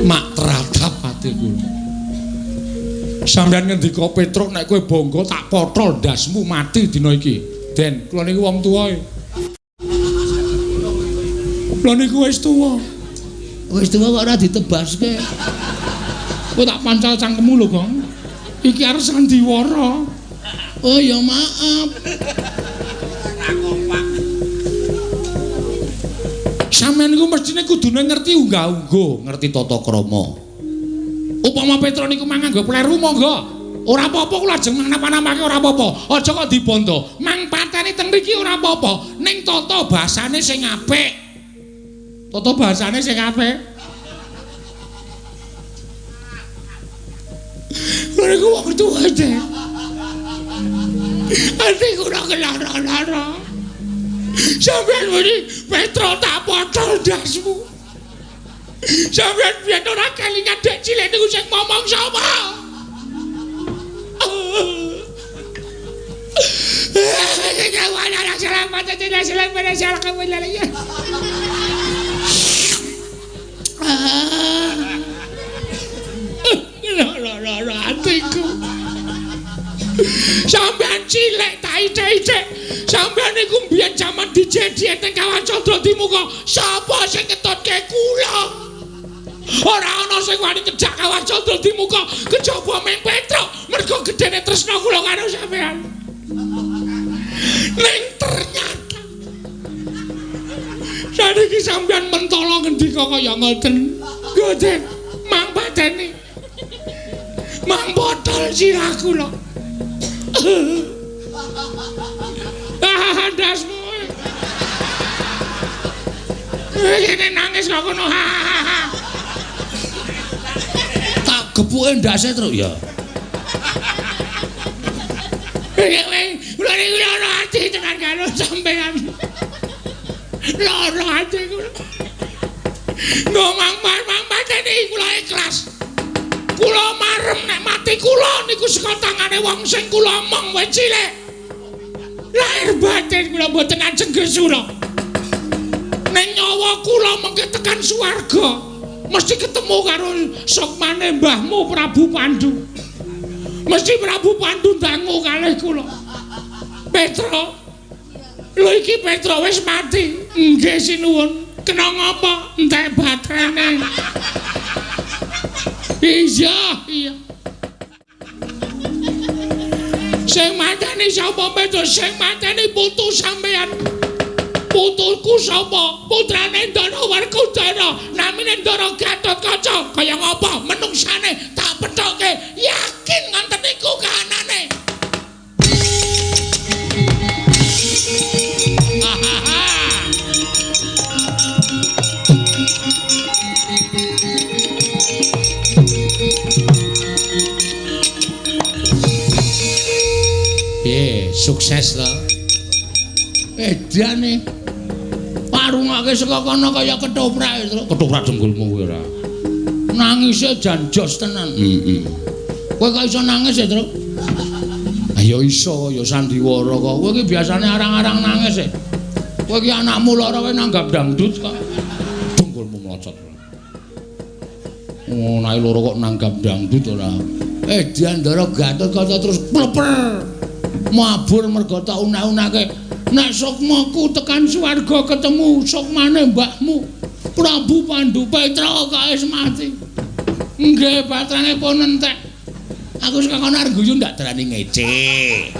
mak teratap atiku sampeyan ngendika Petruk nek kowe bangga tak potol ndasmu mati dina iki Den kula niku wong tuwa kula niku wis tuwa kok ora ditebaske kowe tak pancal cangkemmu lho Gong iki arep sandiwara oh ya maaf sampeyan niku mestine kudune ngerti unggah-ungguh ngerti tata krama upama Petro niku manganggo pleru monggo ora apa-apa kula lajeng manapa-napake ora apa-apa aja kok dibondo mang pateni teng mriki ora apa-apa ning tata basane sing apik tata basane sing apik niku wong tuwa ate ora kelara-lara Sampeyan muni Petro tak potol dasmu. Sampeyan biyen ora kelingan dek cilik niku sing ngomong sapa? Hatiku sampean cilik tak icek-icek sampean niku mbiyen jaman dijedi teng Kawan Candra Dimuka sapa sing ngetutke kula ora ana sing wani kejak Kawan Candra Dimuka kejaba meng Petro mergo gedene tresna kula karo sampean ning ternyata saniki sampean mentolo ngendika kaya ngoten goden mang pateni mang botol sirah kula dasmu ini nangis kok kono tak gepuke ndase truk ya kula niku lara ati tenan karo sampean lara ati kula ngomong pateni kula ikhlas kula marem nek mati kula niku saka tangane wong sing kula omong wis cilik. Lahir batin kula mboten ajeng gesura. Nek nyawa kula mengke tekan swarga, mesti ketemu karo sukmane mbahmu Prabu Pandu. Mesti Prabu Pandu dangu kalih kula. Petro. Lho iki Petro wis mati. Nggih sinuwun. Kena ngapa? Entek batrene. Iya. Sing mateni sapa Petro? Sing mateni putu sampean. Putuku sapa? Putrane Ndara Werkudara, namine Ndara Gatotkaca. Kaya ngapa menungsane tak pethoke yakin ngonten niku kahanane. Sukses to. Edane parungake saka kono kaya ketoprak, Tru. Ketoprak dengkulmu kuwi ora. Nangise jan jos tenan. Kowe kok iso nangis ya, Tru? Ah ya iso, ya sandiwara kok. Kowe iki biasane arang-arang nangis e. Kowe iki anakmu lara kowe nanggap dangdut kok. Dengkulmu mlocot. Oh, nek lara kok nanggap dangdut ora. Ndara Gatotkaca terus pleper. Mabur mergo tak unak-unake nek sukmaku tekan swarga ketemu sukmane mbahmu Prabu Pandu Petro kok wis mati. Nggih patrane pun entek. Aku saka kono arep guyu ndak terani ngece.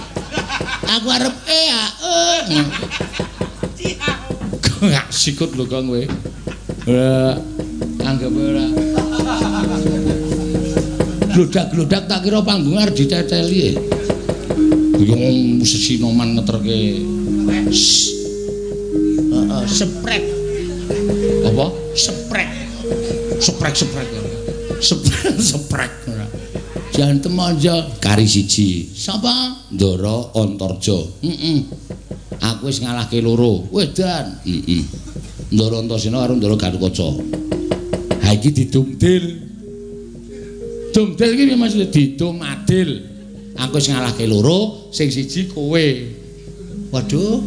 Aku arep Gak sikut lho kang kowe. Anggap ora. Glodak-glodak tak kira panggung arep diteteli. Yang musisi noman ngeterke seprek apa? Seprek jantem aja kari siji sapa? Ndara Antarja aku wis ngalahke loro wedan Ndara Antasena karo Ndara Gatotkaca ha iki didumdil iki maksudnya didum adil aku wis ngalahke loro sing siji kowe. Waduh.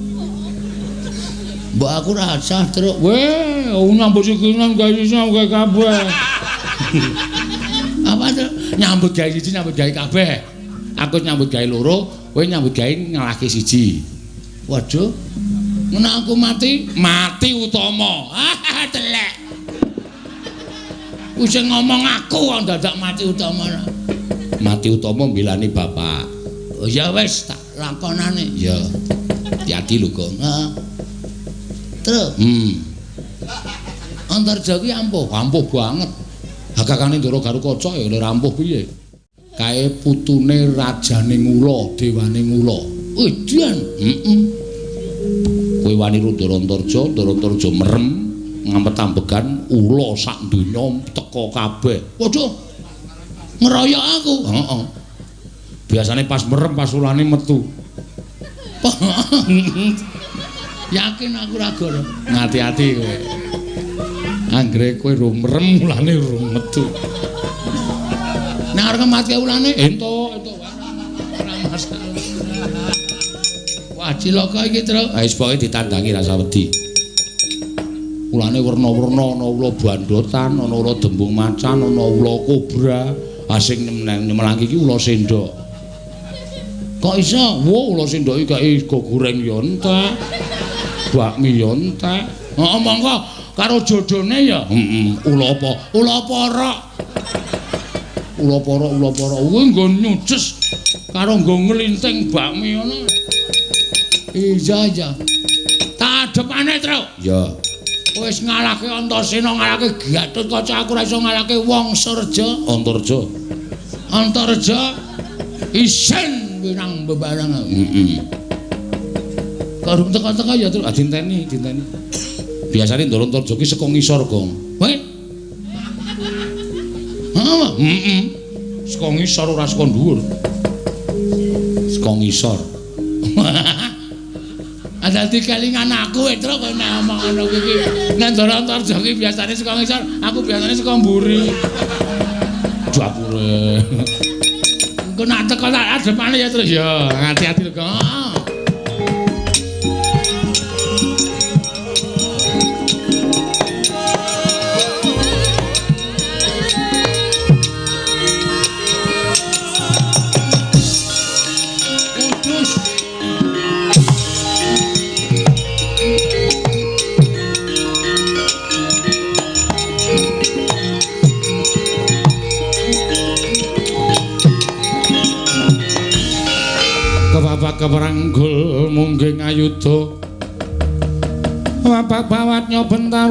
Mbok aku rasah terus. Weh, nyambut sikinan gawe kabeh. Apa tuh? Nyambut gawe siji nyambut gawe kabeh. Aku nyambut gawe loro, kowe nyambut gawe ngalahke siji. Waduh. Menak aku mati utama. Telek. Ku sing ngomong aku kok dadak mati utama. Mati utama milani bapak. Oh ya wis tak lakonane. Ya. Hati-hati lho, Gong. Heeh. Terus. Antarja ki ampuh banget. Hakakane Ndara Gatotkaca ya oleh rampuh piye? Kae putune rajane Ngula, dewane Ngula. Edan. Kowe wani Ndara Antarja merem ngampet ambegan ula sak donya teka kabeh. Waduh. Ngeroyok aku. Heeh. Biasane pas merem pas ulane metu. Yakin aku ra goro. Ngati-ati kowe. Anggere kowe rumrem mulane rum metu. Nek arep mati ulane Ento ora masalah. Wah, cilaka iki, Tru. wis pokoke ditandangi rasa wedi. Ulane werna-werna ana ula bandotan, ana ula dembung macan, ana ula kobra. Asing nyemelang iki ula sendok. Kok iso? Wo ula sendok iki gawe go goreng ya entek. Bakmi ya entek. Heeh, monggo karo jodone ya. Ula apa? Ula porok. Ula porok kuwi nggo nyuces karo nggo nglinting bakmi ngono. Iya. Tak adepane, Tru. Ya. Wis ngalahke Antasena, ngalahke Gatotkaca, aku ora iso ngalahke Wangsareja. Antareja isin winang bebarang. Karung teka-teka ya terus dinteni. Biasane ndoro Antareja ki saka ngisor, Gong. Weh. Apa? Saka ngisor ora saka dhuwur. Saka ngisor. Ada di kelingan aku Tru kok nek omong ngono iki. Nek ndoro Antareja ki biasane saka ngisor, aku biasane saka mburi. Dapure. Engko nak teko tak adepane ya terus ya, hati-hati lho, Kang. Keperanggul mungging ayuda bapak bawatnya bentar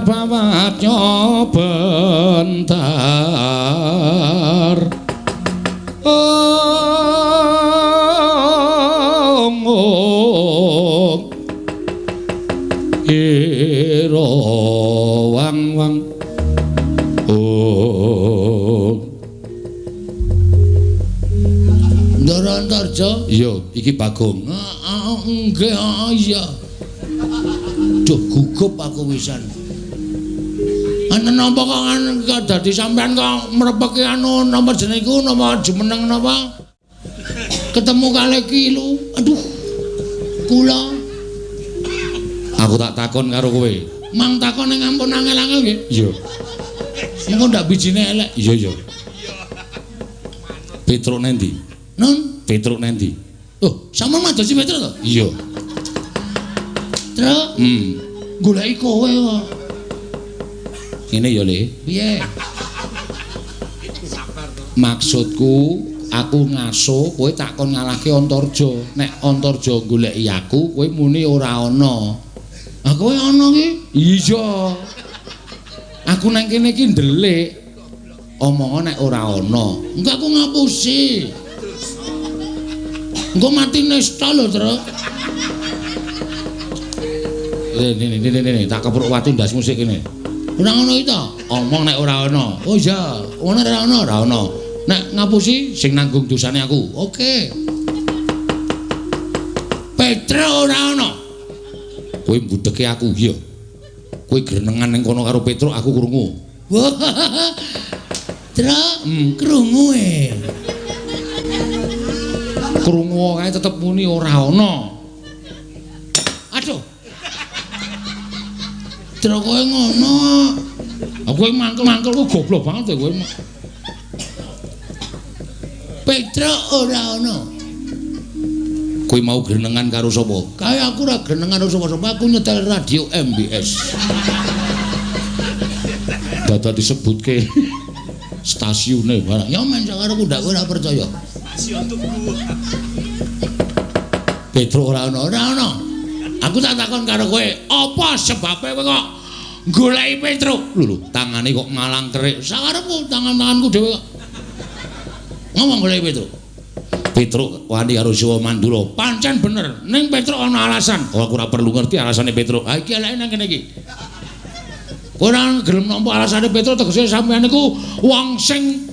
ira wang Ndoro Antareja. Iya, iki Bagong. Nggih, iya. Duh, gugup aku wisan. Ana napa kok dadi sampean kok mrepeki anu nomor jeneng iku napa jumeneng napa? Ketemu kali Kilu. Aduh. Kula. Aku tak takon karo kowe. Mang takon ning ampun angel-angel nggih. Iya. Engko ndak bijine elek. Iya. Petruk nendi? Nun, Petruk nendi? oh, sampean madosi Petruk to? Iya. Truk. Goleki kowe kok. Ngene ya, Le. Piye? Maksudku aku ngaso kowe tak kon ngalahke Antareja. Nek Antareja goleki aku, kowe muni ora ana. Ah kowe ana ki? Iya. Aku nang kene iki ndelik. Omongan nek ora ana. Engko aku ngapusi. Engko mati nesta lho, Truk. Ini tak kepruk watu ndas musik kene. Ora ngono iki to? Omong nek ora ana. Oh iya, ngono ora ana. Nek ngapusi Sing nanggung dosane aku. oke. Petruk ora ana. Kowe mbudheke aku, iya. Kowe grenengan ning kono karo Petruk aku krungu. Wah. Truk, krungu Krungu kae tetep muni ora ana. Aduh. Truk kowe ngono. Aku mangkel-mangkel kok goblok banget ya kowe. Petruk ora ana. Kowe mau grenengan karo sapa? Kae aku ora grenengan karo sapa-sapa, aku nyetel radio MBS. Dadak disebutke stasiune barang. Ya men sakarepku ndak ora percaya. Stasiun tuku. Petruk ora ana. Ora ana. Aku tak takon karo kowe, apa sebabe kowe kok goleki Petruk? Lho, tangane kok malang kerik. Sakarepku tangan-tanganku dhewe kok. Ngomong goleki Petruk. Petruk wani karo Siwa Mandura. Pancen bener, ning Petruk ana alasan. Oh, aku ora perlu ngerti alasane Petruk. Ha iki eleke nang kene iki. Kowe ora gelem nampa alasane Petruk tegese sampeyan iku wong sing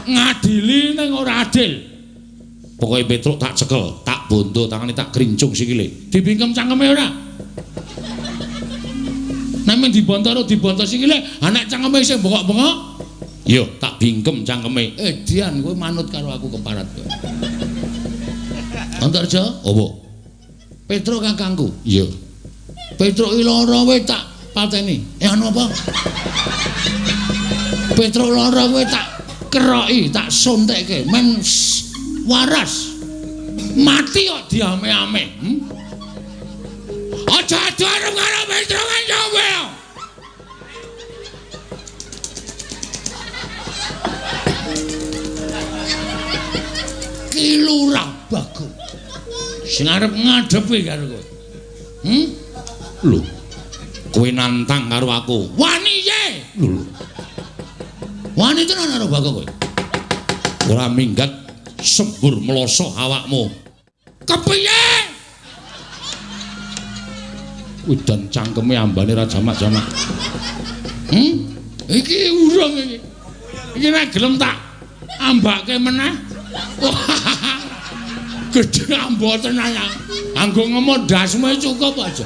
ngadili ning ora adil. Pokoke Petruk tak cekel, tak Tak bondo tangane tak grincung sikile. Dibingkem cangkeme ora. Nek men dibonto sikile, anak cangkeme isih bengok-bengok. Yo, tak bingkem cangkeme. Dian kowe manut karo aku keparat kowe. Antarja, apa? Petruk kakangku. Iya. Petruk iki lara kowe tak pateni. Anu apa? Petruk lara kowe tak keroki, tak sontekke, men waras. Mati kok diame-ame. Aja adu karo Petruk kan kowe. Ki lurah Bagong. Sing arep ngadepi karo kowe. Lho. Kowe nantang karo aku. Wani ye. Lho. Wani tenan karo Bagong kowe. Ora minggat sembur meloso awakmu. Kepiye? Udan cangkeme ambane ra jamak-jamak. Iki urung iki. Iki nek gelem tak ambake meneh. Gedhe ambo tenan. Anggo ngomong dasmu cukup aja.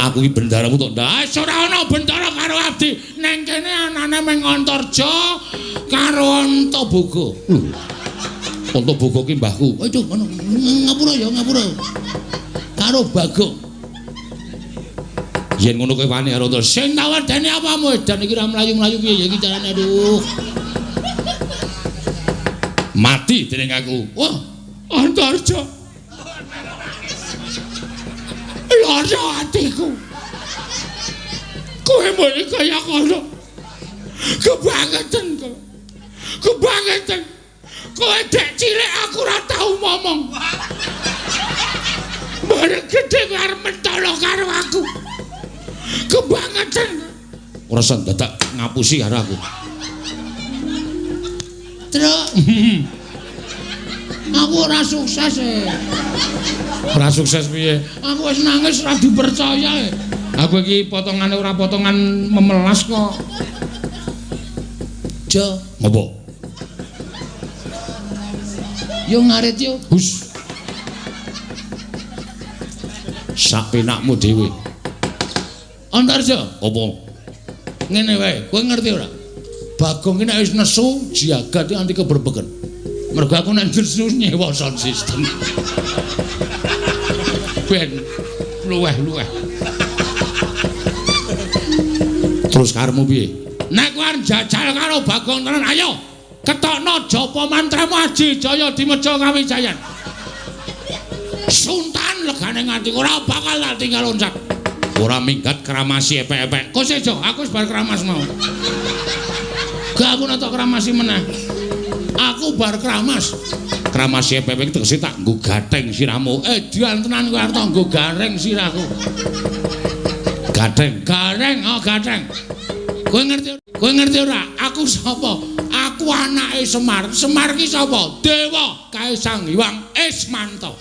Aku iki bendaramu tok ndas. Ora ana bendara karo abdi. Neng kene anane meng Antarja karo Antaboga. Antaboga ki mbahku. Aduh, ngapura ya, ngapura. Karo Bagong. Yen ngono kowe wani karo terus. Sing tawadani apamu edan iki ra mlayu-mlayu piye ya iki carane aduh. Mati dening aku. Wah, Antarja. Lara atiku. Kowe muni kaya kono. Kebangetan kowe. Kebangetan. Kowe dek cilik aku ora tau ngomong. Bareng gedhe kowe arep mentolo karo aku. Kebangetan. Ora usah dadak ngapusi karo aku. Truk. Aku ora sukses e. Ora sukses piye? Aku wis nangis ora dipercaya e. Aku iki potongane ora potongan memelas kok. Jo, Ngopo? yo ngarit yo. Hus. Sak penakmu dhewe. Antarja, Apa? ngene wae, kowe ngerti ora? Bagong iki nek wis nesu, jagat anti keberbeken. Mergo aku nek nesu nyewa sound system. Ben luweh-luweh. Terus karemu piye? Nek kowe arep jajal karo Bagong tenan, ayo ketokno japa mantramu Aji Jaya Dimeja Kawijayan. Sultan legane nganti ora bakal tak tinggal loncat. Ora minggat kramasi epek-epek. Kok sejo, aku wis bar kramas mau. Gak aku nato kramasi meneh. Aku bar kramas. Kramasi epek-epek tegese tak nggo gatheng sirahmu. Dian tenan kowe arep nggo gareng sirahku. Gatheng. Gareng, oh gareng. Kowe ngerti ora? Aku sapa? Aku anake Semar. Semar ki sapa? Dewa Kaisang Hyang Ismanta.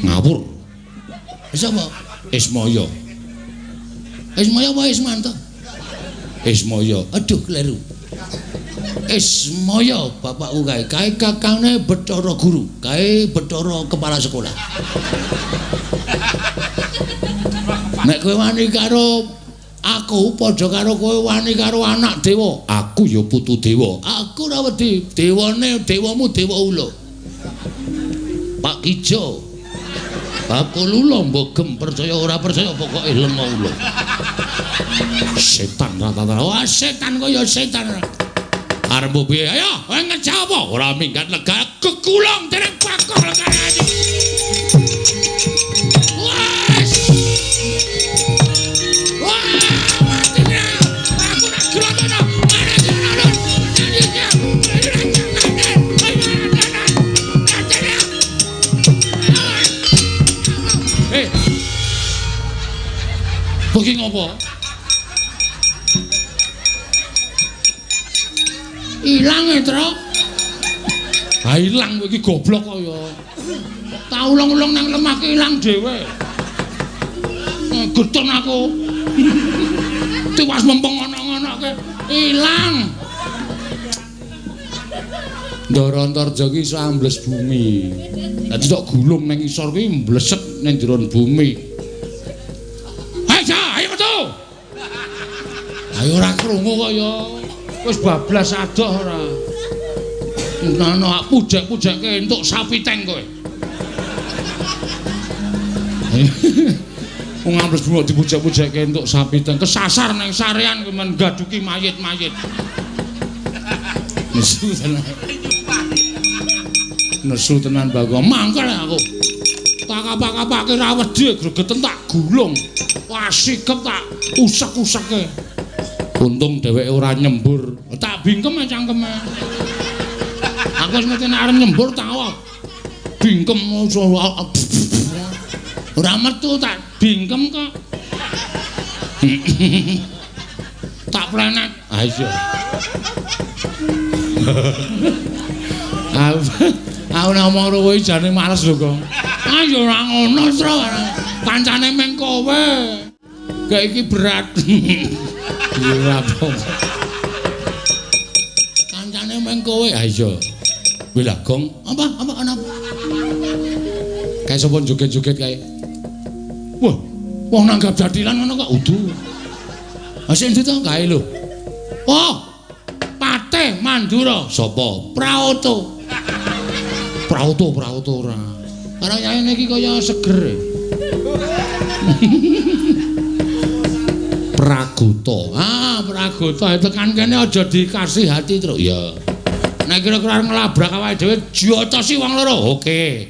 Ngawur. Sapa? Ismaya. Ismaya apa Ismanta? Ismaya. Aduh kleru. Ismaya bapakku kae kakangne Bathara Guru, kae Bathara kepala sekolah. Nek kowe wani karo aku padha karo kowe wani karo anak dewa. Aku ya putu dewa. Aku ora wedi, dewamu dewa ula. Pak Kijo. Aku lula mbogem percaya ora percaya pokoke lenga ula. Setan rata-rata. Wah, setan kaya setan. Arep piye? Ayo, kowe ngejak apa? Ora minggat lega kekulong dening bakal karane. Wes. Wah, matinya. Aku nak gerono. Bagi ngopo? Ilang ya, Truk? Ha ilang iki goblok kaya. Tak ulang-ulang nang lemah ki ilang dhewe. Gedhen aku. Tiwas mempeng ana-ana ke ilang. Ndara Antarja ki iso ambles bumi. Dadi tok gulung ning isor ki mbleset ning jero bumi. Ayo metu. Ayo ora krungu kok ya. Wis bablas adoh ora. Ngono ak pujek-pujekke entuk sapiteng kowe. Wong ambles bumi dipujek-pujekke entuk sapiteng kesasar ning sarean kowe men gaduki mayit-mayit. Nesu tenan. Nesu tenan Bagong. Mangkel aku. Tak kapak-kapake ra wedi gregeten tak gulung. Wah sikep tak usek-useke. Untung dheweke ora nyembur. Tak bingkem cangkeme. Aku wis ngerti nek arep nyembur tak bingkem ora metu tak bingkem kok. Tak plenet. Ah iya. Aku ngomong karo kowe jane males lho, Kong. Ah ya ora ngono, Tru. Kancane meng kowe. Kayak iki berat. Iya, Bong. Kancane meng kowe. Ah iya. Kowe lah, Gong. Apa kayak sapa joget-joget kae. Wah, wong nanggap jadilan ngono kok udu. Asih endi to kae lho. Oh, Patih Mandura. Sapa? Praoto. Praoto ora. Karo yaene iki kaya seger. Pragoto. Ah, Pragoto tekan kene aja dikasih hati, Truk. Ya. Nek kira-kira ngelabrak awake dhewe jotosi wong loro. Oke.